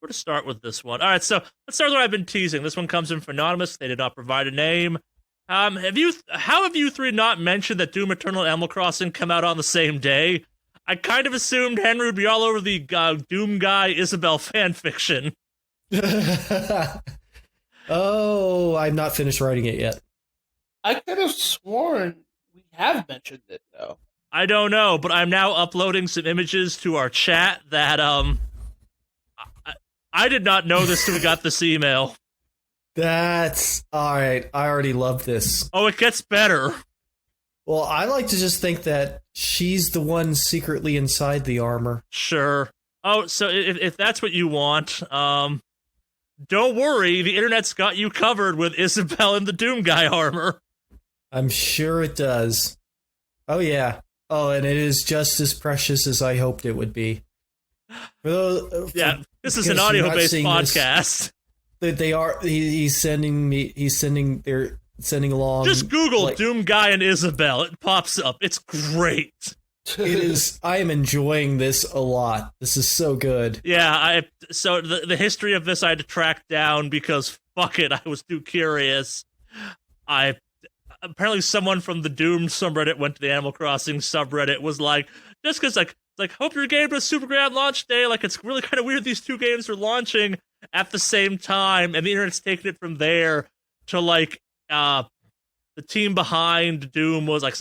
where to start with this one? All right, so let's start with what I've been teasing. This one comes in from Anonymous. They did not provide a name. How have you three not mentioned that Doom Eternal and Animal Crossing come out on the same day? I kind of assumed Henry would be all over the Doom Guy Isabel fanfiction. Oh, I've not finished writing it yet. I could have sworn we have mentioned it, though. I don't know, but I'm now uploading some images to our chat that, I did not know this till we got this email. That's alright. I already love this. Oh, it gets better. Well, I like to just think that she's the one secretly inside the armor. Sure. Oh, so if that's what you want, don't worry, the internet's got you covered with Isabel in the Doom Guy armor. I'm sure it does. Oh, yeah. Oh, and it is just as precious as I hoped it would be. Yeah, this is an audio-based podcast. They are. He's sending me. They're sending along. Just Google Doom Guy and Isabel. It pops up. It's great. It is. I am enjoying this a lot. This is so good. Yeah. So the history of this I had to track down because fuck it, I was too curious. Apparently someone from the Doom subreddit went to the Animal Crossing subreddit, was like, just because like hope your game does super grand launch day. Like, it's really kind of weird these two games are launching at the same time, and the internet's taking it from there to like the team behind Doom was like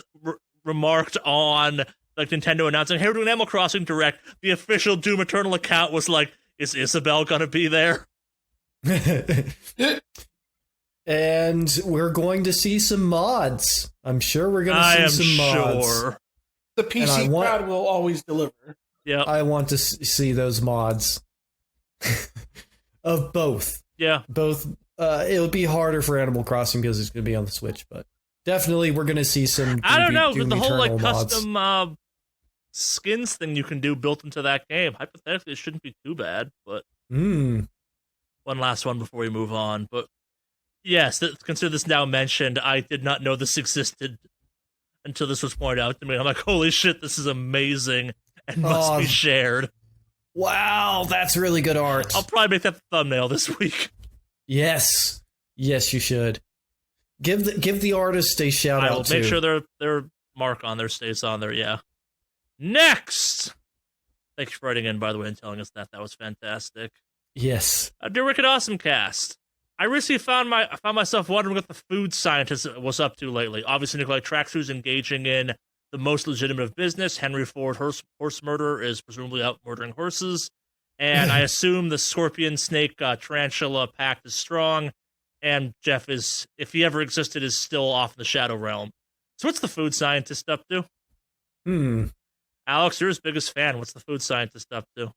remarked on like Nintendo announcing, hey, we're doing Animal Crossing Direct. The official Doom Eternal account was like, is Isabel gonna be there? And we're going to see some mods. I'm sure we're going to see some mods. Sure. The PC crowd will always deliver. Yeah, I want to see those mods of both. Yeah, both. It'll be harder for Animal Crossing because it's going to be on the Switch, but definitely we're going to see some. I don't know, Doom with the whole like mods. custom skins thing you can do built into that game. Hypothetically, it shouldn't be too bad. But one last one before we move on, but. Yes, consider this now mentioned. I did not know this existed until this was pointed out to me. I'm like, holy shit, this is amazing and must be shared. Wow, that's really good art. I'll probably make that the thumbnail this week. Yes, you should. Give the artist a shout out. I will make sure their mark on there stays on there. Yeah. Next. Thanks for writing in, by the way, and telling us that. That was fantastic. Yes. Dear Rick at Awesomecast. I recently found myself wondering what the food scientist was up to lately. Obviously, Nikolai Traxxu's engaging in the most legitimate of business. Henry Ford, horse murderer, is presumably out murdering horses. And I assume the scorpion, snake, tarantula pact is strong. And Jeff is, if he ever existed, is still off in the shadow realm. So what's the food scientist up to? Alex, you're his biggest fan. What's the food scientist up to?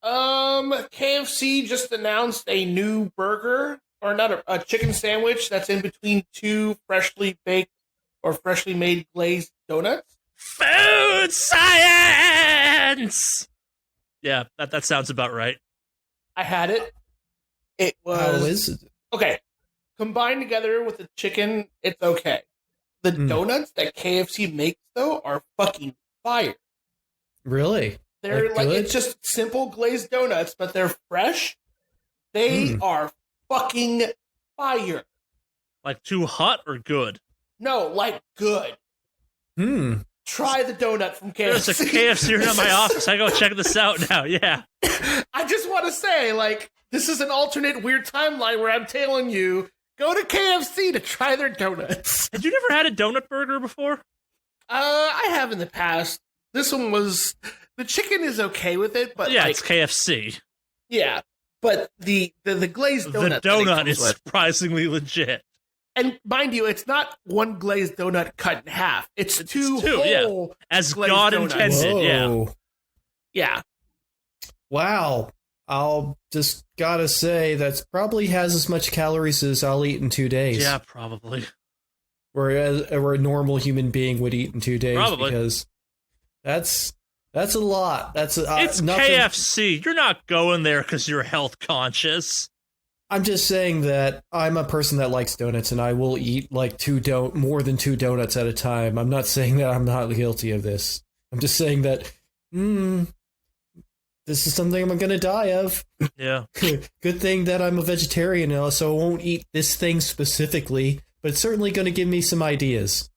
KFC just announced a new burger, or not a chicken sandwich that's in between two freshly baked or freshly made glazed donuts. Food science! Yeah, that sounds about right. I had it. It was... How is it? Okay. Combined together with the chicken, it's okay. The donuts that KFC makes, though, are fucking fire. Really? They're like it's just simple glazed donuts, but they're fresh. They are fucking fire. Like too hot or good? No, like good. Try the donut from KFC. There's a KFC here in my office. I go check this out now. Yeah. I just want to say, like, this is an alternate weird timeline where I'm telling you, go to KFC to try their donuts. Had you never had a donut burger before? I have in the past. This one was... The chicken is okay with it, but yeah, it's KFC. Yeah, but the glazed donut. The donut is surprisingly legit. And mind you, it's not one glazed donut cut in half. It's two whole as God intended. Whoa. Yeah. Wow. I'll just gotta say that probably has as much calories as I'll eat in 2 days. Yeah, probably. Whereas a normal human being would eat in 2 days. Probably. Because that's a lot. It's nothing. KFC. You're not going there because you're health conscious. I'm just saying that I'm a person that likes donuts, and I will eat like more than 2 donuts at a time. I'm not saying that I'm not guilty of this. I'm just saying that this is something I'm going to die of. Yeah. Good thing that I'm a vegetarian now, so I won't eat this thing specifically, but it's certainly going to give me some ideas.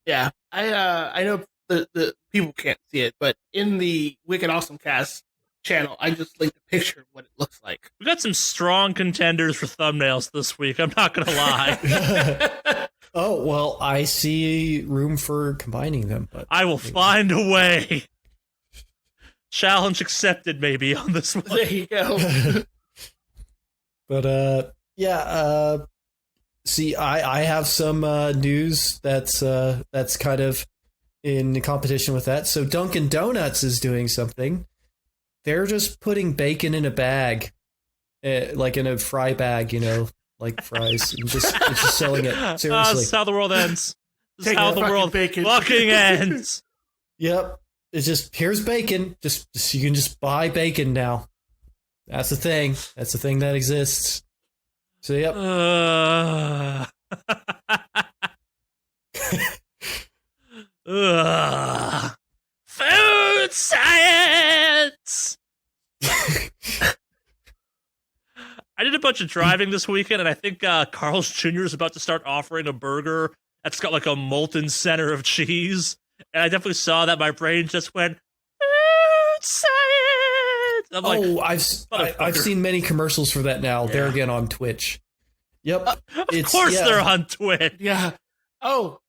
Yeah, I know the people can't see it, but in the Wicked Awesomecast channel, I just linked a picture of what it looks like. We got some strong contenders for thumbnails this week. I'm not gonna lie. Oh, well, I see room for combining them, but I will find a way. Challenge accepted, maybe, on this one. There you go. But see, I have some news that's kind of in competition with that. So Dunkin' Donuts is doing something. They're just putting bacon in a bag, like in a fry bag, like fries, and just selling it. Seriously, This is how the world ends. This is Take how that the fucking world bacon. fucking ends. Yep. It's just, here's bacon. Just you can just buy bacon now. That's the thing. That's the thing that exists. So yep. Food science. I did a bunch of driving this weekend, and I think Carl's Jr. is about to start offering a burger that's got like a molten center of cheese. And I definitely saw that. My brain just went, food science. I'm like, I've seen many commercials for that now. Yeah. They're again on Twitch. Yep. Of course they're on Twitch. Yeah. Oh,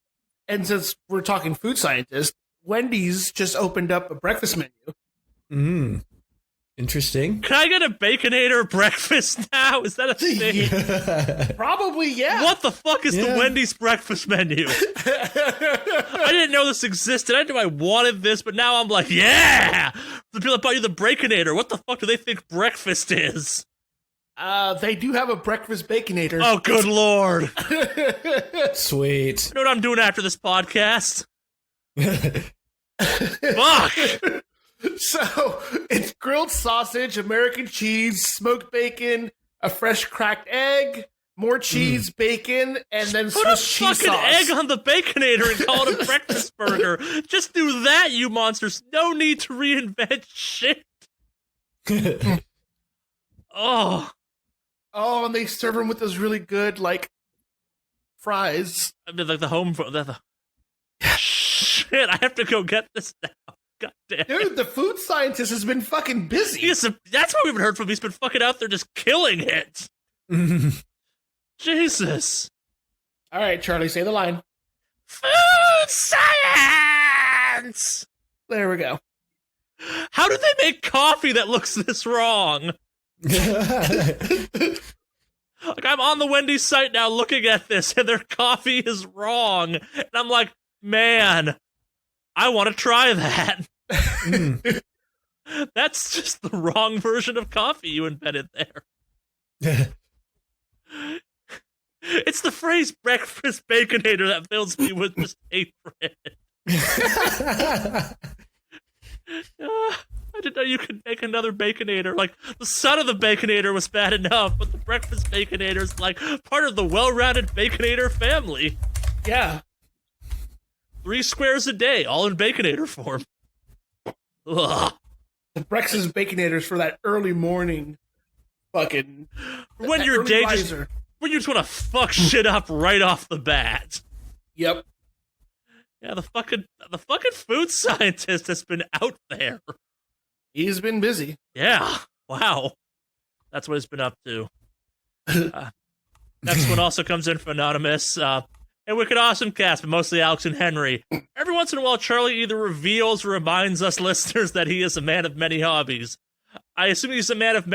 and since we're talking food scientists, Wendy's just opened up a breakfast menu. Interesting. Can I get a Baconator breakfast now? Is that a thing? Yeah. Probably, yeah. What the fuck is the Wendy's breakfast menu? I didn't know this existed. I didn't know I wanted this, but now I'm like, yeah! The people that bought you the Baconator, what the fuck do they think breakfast is? They do have a breakfast Baconator. Oh, good lord. Sweet. You know what I'm doing after this podcast? Fuck! So, it's grilled sausage, American cheese, smoked bacon, a fresh cracked egg, more cheese, bacon, and then Swiss cheese sauce. Put a fucking egg on the Baconator and call it a breakfast burger. Just do that, you monsters. No need to reinvent shit. Oh, and they serve them with those really good, like, fries. I mean, like the home... Shit, I have to go get this now. God damn. Dude, the food scientist has been fucking busy. That's what we haven't heard from him. He's been fucking out there just killing it. Jesus. All right, Charlie, say the line. Food science! There we go. How did they make coffee that looks this wrong? Like, I'm on the Wendy's site now looking at this, and their coffee is wrong. And I'm like, man, I want to try that. That's just the wrong version of coffee you invented there. It's the phrase breakfast Baconator that fills me with just hatred. I didn't know you could make another Baconator. Like, the son of the Baconator was bad enough, but the breakfast Baconator is like part of the well-rounded Baconator family. Yeah. 3 squares a day, all in Baconator form. Ugh. The breakfast Baconators for that early morning fucking... When your day when you just want to fuck shit up right off the bat. Yep. Yeah, the fucking food scientist has been out there. He's been busy. Yeah. Wow. That's what he's been up to. Next one also comes in from Anonymous. And Wicked Awesomecast, but mostly Alex and Henry. Every once in a while, Charlie either reveals or reminds us listeners that he is a man of many hobbies. I assume he's a man of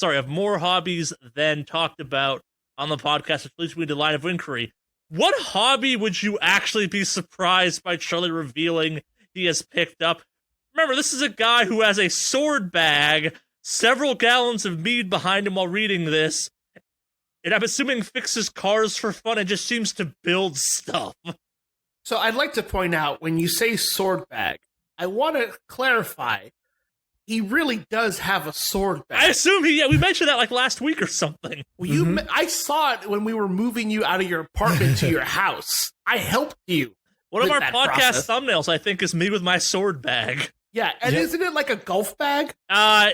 of more hobbies than talked about on the podcast, which leads me to line of inquiry. What hobby would you actually be surprised by Charlie revealing he has picked up? Remember, this is a guy who has a sword bag, several gallons of mead behind him while reading this, and I'm assuming fixes cars for fun and just seems to build stuff. So I'd like to point out, when you say sword bag, I want to clarify, he really does have a sword bag. I assume we mentioned that like last week or something. Well, I saw it when we were moving you out of your apartment to your house. I helped you. One of our podcast thumbnails, I think, is me with my sword bag. Yeah, and Yep. isn't it like a golf bag? I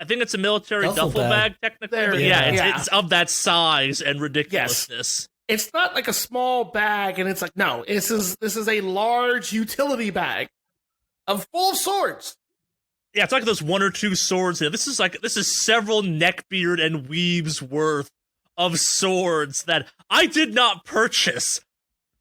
think it's a military Duffel duffel bag, technically. There, But yeah. it's of that size and ridiculousness. It's not like a small bag, and it's like, no, this is a large utility bag of full swords. Yeah, it's like those 1 or 2 swords here. This is several neckbeard and weaves worth of swords that I did not purchase.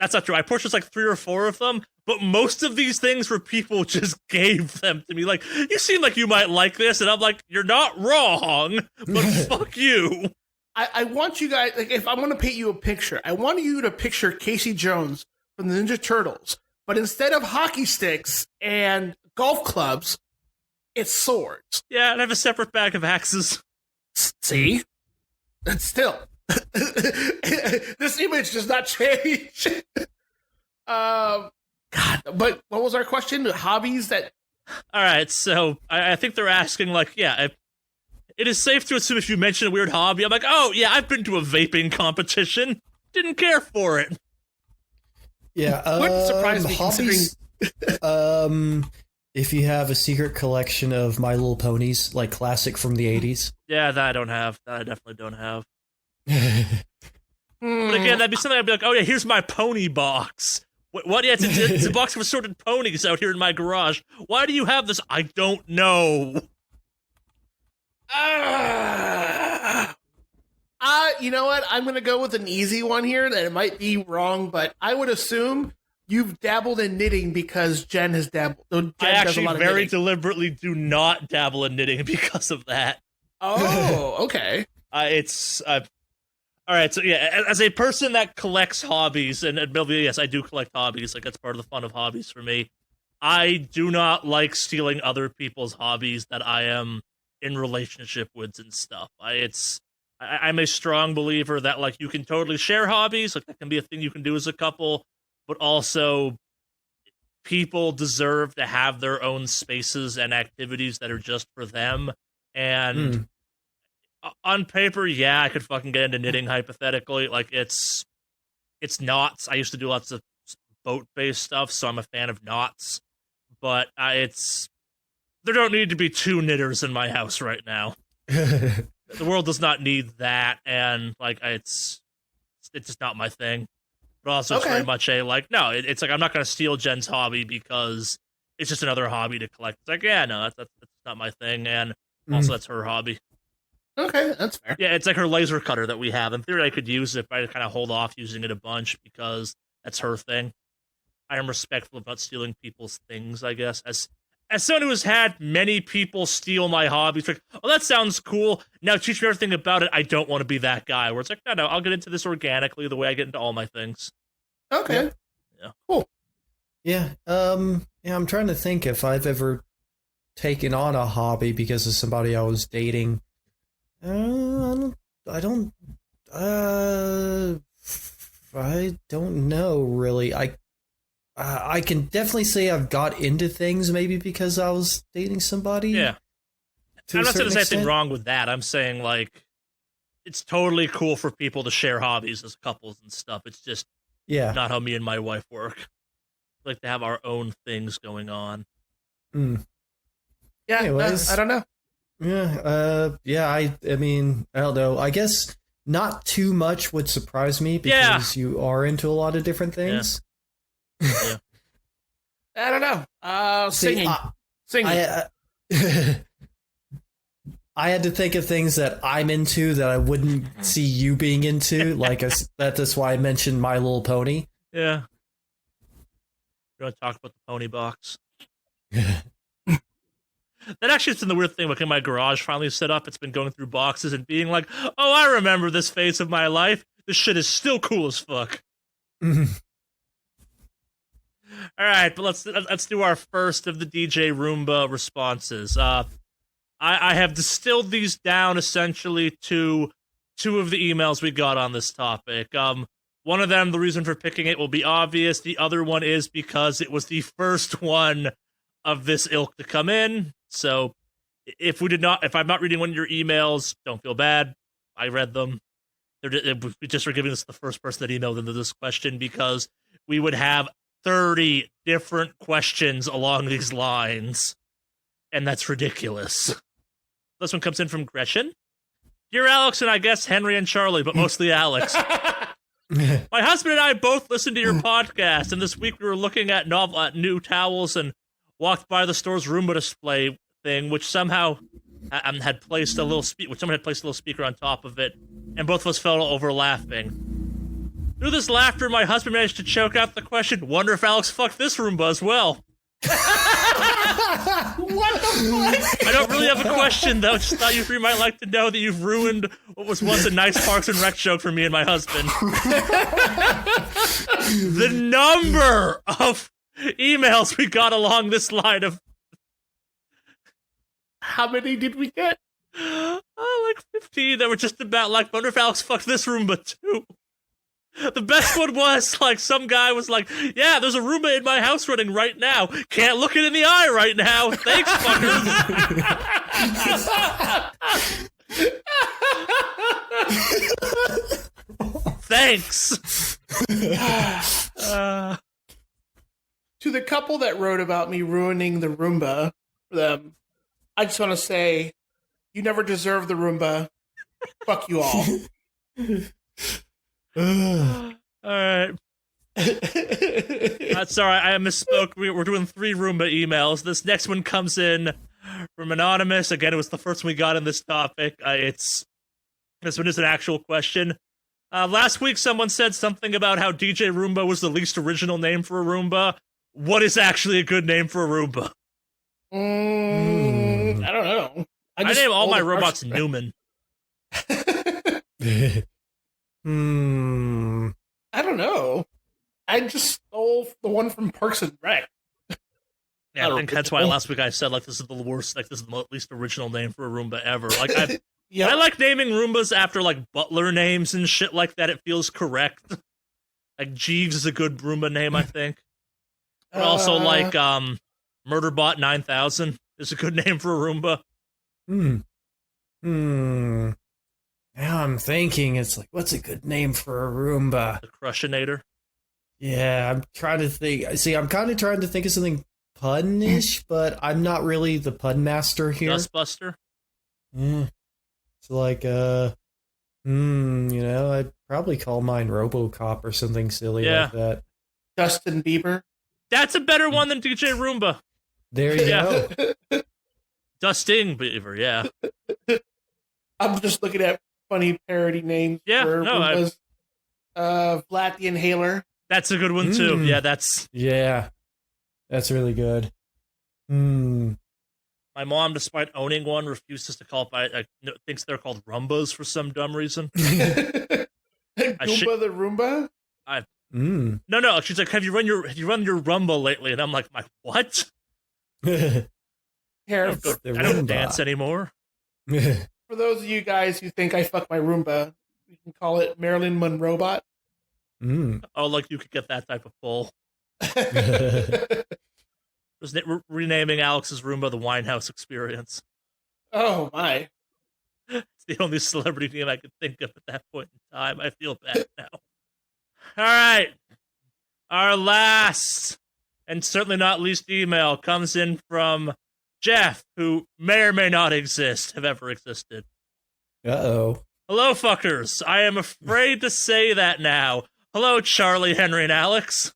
That's not true. I purchased like 3 or 4 of them, but most of these things were people just gave them to me. Like, you seem like you might like this, and I'm like, you're not wrong, but fuck you. I want you guys, like, if I'm going to paint you a picture, I want you to picture Casey Jones from the Ninja Turtles, but instead of hockey sticks and golf clubs, it's swords. Yeah, and I have a separate bag of axes. See? And still, this image does not change. God, but what was our question? Hobbies that... All right, so I think they're asking, like, yeah, it is safe to assume if you mention a weird hobby, I'm like, oh, yeah, I've been to a vaping competition. Didn't care for it. Yeah, Wouldn't surprise me hobbies. If you have a secret collection of My Little Ponies, like classic from the 80s. Yeah, that I don't have. That I definitely don't have. Yeah, But again, that'd be something I'd be like, oh, yeah, here's my pony box. What? Yeah, it's a box of assorted ponies out here in my garage. Why do you have this? I don't know. You know what? I'm going to go with an easy one here that it might be wrong, but I would assume you've dabbled in knitting because Jen has dabbled. Jen I does actually a lot of very knitting. deliberately do not dabble in knitting because of that. Oh, okay. All right, so yeah, as a person that collects hobbies, and admittedly, yes, I do collect hobbies, like that's part of the fun of hobbies for me. I do not like stealing other people's hobbies that I am in relationship with and stuff. I'm a strong believer that, like, you can totally share hobbies, like that can be a thing you can do as a couple, but also people deserve to have their own spaces and activities that are just for them. And on paper, yeah, I could fucking get into knitting hypothetically. Like, it's knots. I used to do lots of boat-based stuff, so I'm a fan of knots. But there don't need to be 2 knitters in my house right now. The world does not need that, and like it's just not my thing. But also, it's very much a like, no, it's like I'm not going to steal Jen's hobby because it's just another hobby to collect. It's like, yeah, no, that's not my thing, and also that's her hobby. Okay, that's fair. Yeah, it's like her laser cutter that we have. In theory, I could use it, but I kind of hold off using it a bunch because that's her thing. I am respectful about stealing people's things, I guess. As someone who has had many people steal my hobbies, like, oh, that sounds cool. Now teach me everything about it. I don't want to be that guy where it's like, no, I'll get into this organically the way I get into all my things. Okay. Yeah. Cool. Yeah, I'm trying to think if I've ever taken on a hobby because of somebody I was dating. I don't know really. I can definitely say I've got into things maybe because I was dating somebody. Yeah. I'm not saying there's anything wrong with that. I'm saying, like, it's totally cool for people to share hobbies as couples and stuff. It's just not how me and my wife work. We like to have our own things going on. Yeah, anyways, I don't know. I mean, I don't know. I guess not too much would surprise me because you are into a lot of different things. Yeah. I don't know. Singing. I had to think of things that I'm into that I wouldn't see you being into. That's why I mentioned My Little Pony. Yeah. You want to talk about the pony box? That actually has been the weird thing. Like, in my garage finally set up, it's been going through boxes and being like, oh, I remember this phase of my life. This shit is still cool as fuck. All right, but let's do our first of the DJ Roomba responses. I have distilled these down essentially to 2 of the emails we got on this topic. One of them, the reason for picking it will be obvious. The other one is because it was the first one of this ilk to come in. So if I'm not reading one of your emails, don't feel bad. I read them. We just were giving this the first person that emailed into this question because we would have 30 different questions along these lines, and that's ridiculous. This one comes in from Gretchen. Dear Alex and I guess Henry and Charlie, but mostly Alex. My husband and I both listened to your podcast, and this week we were looking at new towels and walked by the store's Roomba display thing, which somehow had placed a little speaker on top of it, and both of us fell over laughing. Through this laughter, my husband managed to choke out the question, wonder if Alex fucked this Roomba as well. What the fuck? I don't really have a question, though. Just thought you three might like to know that you've ruined what was once a nice Parks and Rec joke for me and my husband. The number of emails we got along this line of... How many did we get? like 15 that were just about like, wonder if Alex fucked this Roomba too. The best one was, like, some guy was like, yeah, there's a Roomba in my house running right now. Can't look it in the eye right now. Thanks, fuckers. Thanks. To the couple that wrote about me ruining the Roomba for them, I just want to say, you never deserved the Roomba. Fuck you all. All right. Sorry, I misspoke. We're doing 3 Roomba emails. This next one comes in from Anonymous. Again, it was the first one we got in this topic. This one is an actual question. Last week, someone said something about how DJ Roomba was the least original name for a Roomba. What is actually a good name for a Roomba? I don't know. I name all my robots Newman. I don't know. I just stole the one from Parks and Rec. Yeah, I think that's why last week I said, like, this is the worst, like, this is the least original name for a Roomba ever. Like, I like naming Roombas after, like, butler names and shit like that. It feels correct. Like, Jeeves is a good Roomba name, I think. But also, like, Murderbot 9000 is a good name for a Roomba. Now I'm thinking, it's like, what's a good name for a Roomba? The Crushinator. Yeah, I'm trying to think. See, I'm kind of trying to think of something pun-ish, but I'm not really the pun master here. Dustbuster. It's like, I'd probably call mine RoboCop or something silly like that. Justin Bieber. That's a better one than DJ Roomba. There you go. Dusting Beaver, yeah. I'm just looking at funny parody names. Yeah, for Roombas. Vlad the Inhaler. That's a good one too. Yeah, that's really good. My mom, despite owning one, refuses to call it thinks they're called Rumbas for some dumb reason. Goomba the Roomba? No. She's like, have you run your Rumble lately? And I'm like, my what? I don't dance anymore. For those of you guys who think I fuck my Roomba, we can call it Marilyn Monroebot. Oh, like you could get that type of pull. Renaming Alex's Roomba the Winehouse Experience. Oh, my. It's the only celebrity name I could think of at that point in time. I feel bad now. All right. Our last, and certainly not least email, comes in from Jeff, who may or may not have ever existed. Uh-oh. Hello, fuckers. I am afraid to say that now. Hello, Charlie, Henry, and Alex.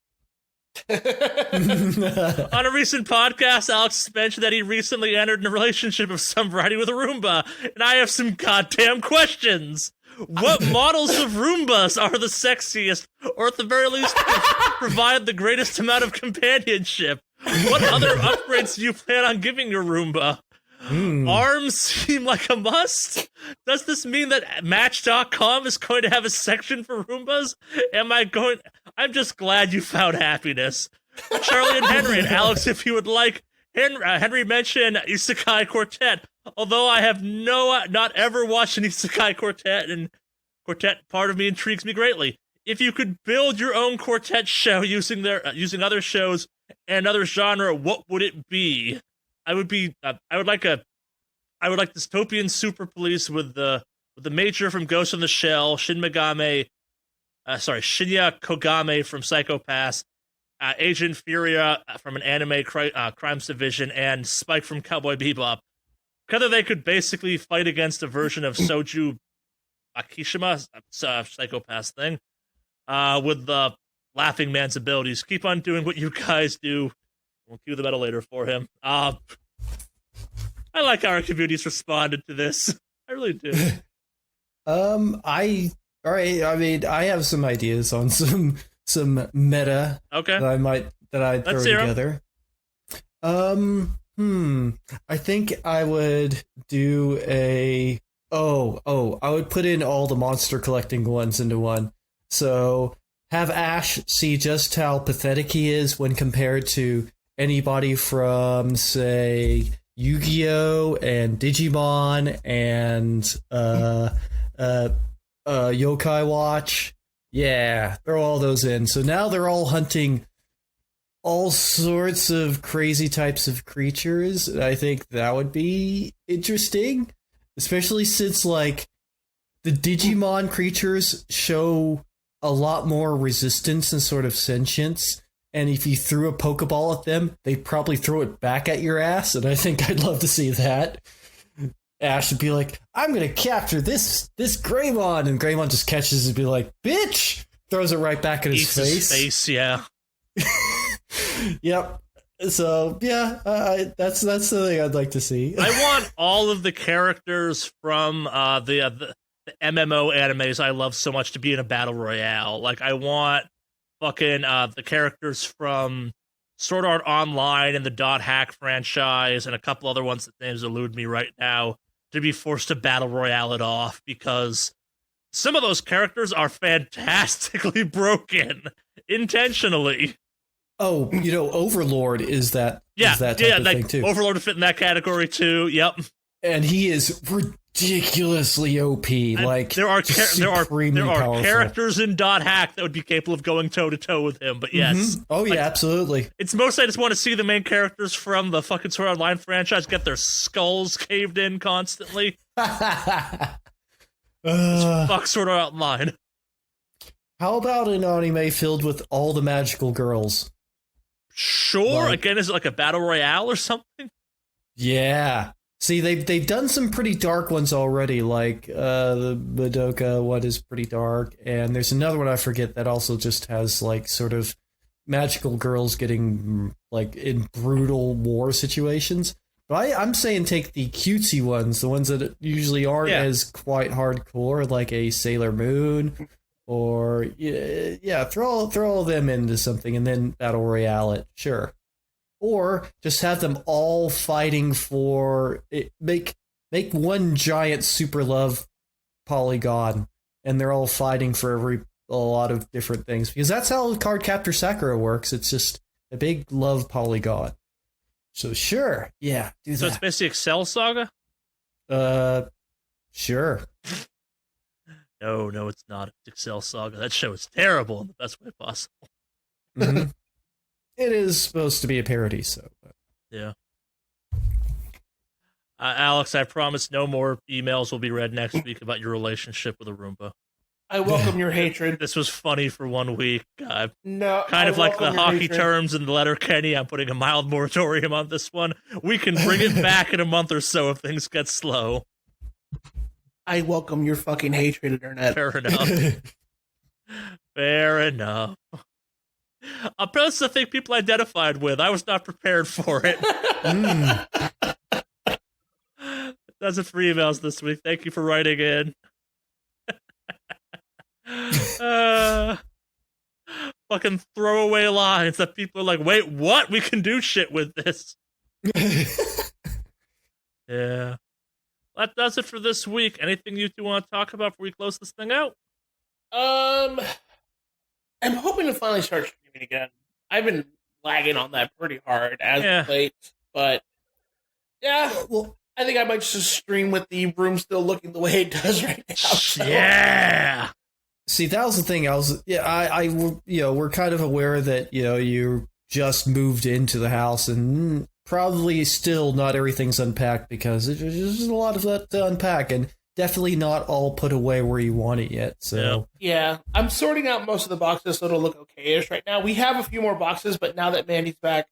On a recent podcast, Alex mentioned that he recently entered in a relationship of some variety with a Roomba, and I have some goddamn questions. What models of Roombas are the sexiest, or at the very least provide the greatest amount of companionship? What other upgrades do you plan on giving your Roomba? Arms seem like a must? Does this mean that Match.com is going to have a section for Roombas? I'm just glad you found happiness. Charlie and Henry, and Alex, if you would like. Henry mentioned Isekai Quartet. Although I have not ever watched an Isekai Quartet, and Quartet part of me intrigues me greatly. If you could build your own quartet show using other shows and another genre, what would it be? I would like dystopian super police with the Major from Ghost in the Shell, Shinya Kogame from Psycho Pass, Agent Furia from an anime crimes division, and Spike from Cowboy Bebop. Together they could basically fight against a version of Soju Akishima, psychopath thing, with the Laughing Man's abilities. Keep on doing what you guys do. We'll cue the metal later for him. I like how our community's responded to this. I really do. I have some ideas on some meta that I'd throw together. I think I would do I would put in all the monster collecting ones into one. So have Ash see just how pathetic he is when compared to anybody from, say, Yu-Gi-Oh! And Digimon and Yokai Watch. Yeah, throw all those in. So now they're all hunting all sorts of crazy types of creatures. I think that would be interesting, especially since, like, the Digimon creatures show a lot more resistance and sort of sentience. And if you threw a Pokeball at them, they'd probably throw it back at your ass. And I think I'd love to see that. Ash would be like, I'm going to capture this Greymon. And Greymon just catches it and be like, bitch! Throws it right back in his face. His face, yeah. Yep. So, yeah, that's the thing I'd like to see. I want all of the characters from the MMO animes I love so much to be in a battle royale. Like, I want fucking the characters from Sword Art Online and the Dot Hack franchise and a couple other ones that names elude me right now to be forced to battle royale it off, because some of those characters are fantastically broken intentionally. Oh, Overlord is that type of thing too. Overlord would fit in that category too. Yep. And he is ridiculously OP. Like, there are characters in Dot Hack that would be capable of going toe to toe with him. But yes, oh yeah, absolutely. It's mostly I just want to see the main characters from the fucking Sword Art Online franchise get their skulls caved in constantly. Fuck Sword Art Online. How about an anime filled with all the magical girls? Sure. Again, is it like a battle royale or something? Yeah. See, they've done some pretty dark ones already, like the Madoka one is pretty dark, and there's another one I forget that also just has, like, sort of magical girls getting, like, in brutal war situations. But I'm saying take the cutesy ones, the ones that usually aren't as quite hardcore, like a Sailor Moon, or throw all of them into something and then battle royale it, sure. Or just have them all fighting for it. Make one giant super love polygon, and they're all fighting for a lot of different things, because that's how Cardcaptor Sakura works. It's just a big love polygon. So sure, yeah, do that. So it's basically Excel Saga? Sure. No, it's not. It's Excel Saga. That show is terrible in the best way possible. Mm-hmm. It is supposed to be a parody, so. Yeah. Alex, I promise no more emails will be read next week about your relationship with a Roomba. I welcome your hatred. This was funny for 1 week. No, kind of like the hockey hatred. terms in the letter Kenny. I'm putting a mild moratorium on this one. We can bring it back in a month or so if things get slow. I welcome your fucking hatred, Internet. Fair enough. Fair enough. A post I think people identified with. I was not prepared for it. That's it for emails this week. Thank you for writing in. Fucking throwaway lines that people are like, wait, what? We can do shit with this. Yeah. That does it for this week. Anything you two want to talk about before we close this thing out? I'm hoping to finally start streaming again. I've been lagging on that pretty hard as of late, but yeah, well, I think I might just stream with the room still looking the way it does right now. So. Yeah. See, that was the thing. We're kind of aware that, you just moved into the house and probably still not everything's unpacked because there's just a lot of that to unpack. And definitely not all put away where you want it yet. So Yeah, I'm sorting out most of the boxes so it'll look okay-ish right now. We have a few more boxes, but now that Mandy's back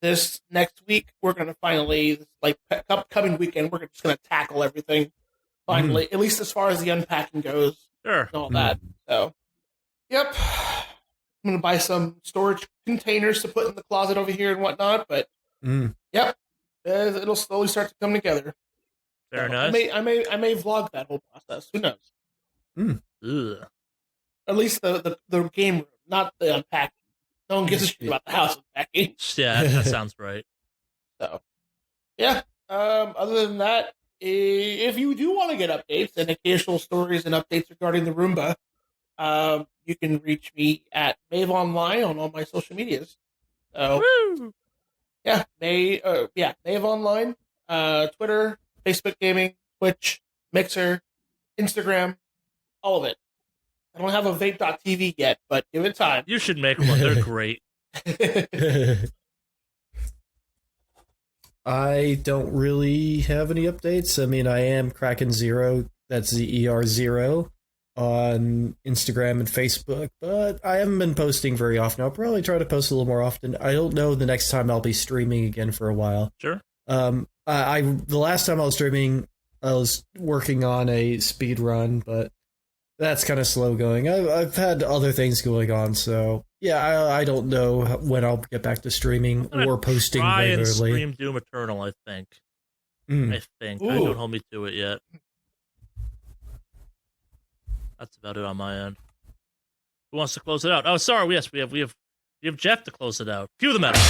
this next week, we're going to finally, like, upcoming weekend, we're just going to tackle everything finally, at least as far as the unpacking goes Sure. and all that. So, yep. I'm going to buy some storage containers to put in the closet over here and whatnot, but yep, it'll slowly start to come together. Very So nice. I may vlog that whole process. Who knows? Ugh. At least the game room, not the unpacking. No one gives a shit about the house unpacking. Yeah, that sounds right. So, yeah. Other than that, if you do want to get updates and occasional stories and updates regarding the Roomba, you can reach me at Mave Online on all my social medias. So, Woo! yeah, Mave Online, Twitter, Facebook Gaming, Twitch, Mixer, Instagram, all of it. I don't have a vape.tv yet, but give it time. You should make one. They're great. I don't really have any updates. I mean, I am Kraken Zero. That's ZER0 on Instagram and Facebook, but I haven't been posting very often. I'll probably try to post a little more often. I don't know the next time I'll be streaming again for a while. Sure. The last time I was streaming, I was working on a speed run, but that's kind of slow going. I've had other things going on, so yeah, I don't know when I'll get back to streaming or posting try regularly. And stream Doom Eternal, I think. I think. Ooh. Don't hold me to it yet. That's about it on my end. Who wants to close it out? Oh, sorry. Yes, we have Jeff to close it out. Cue the metal.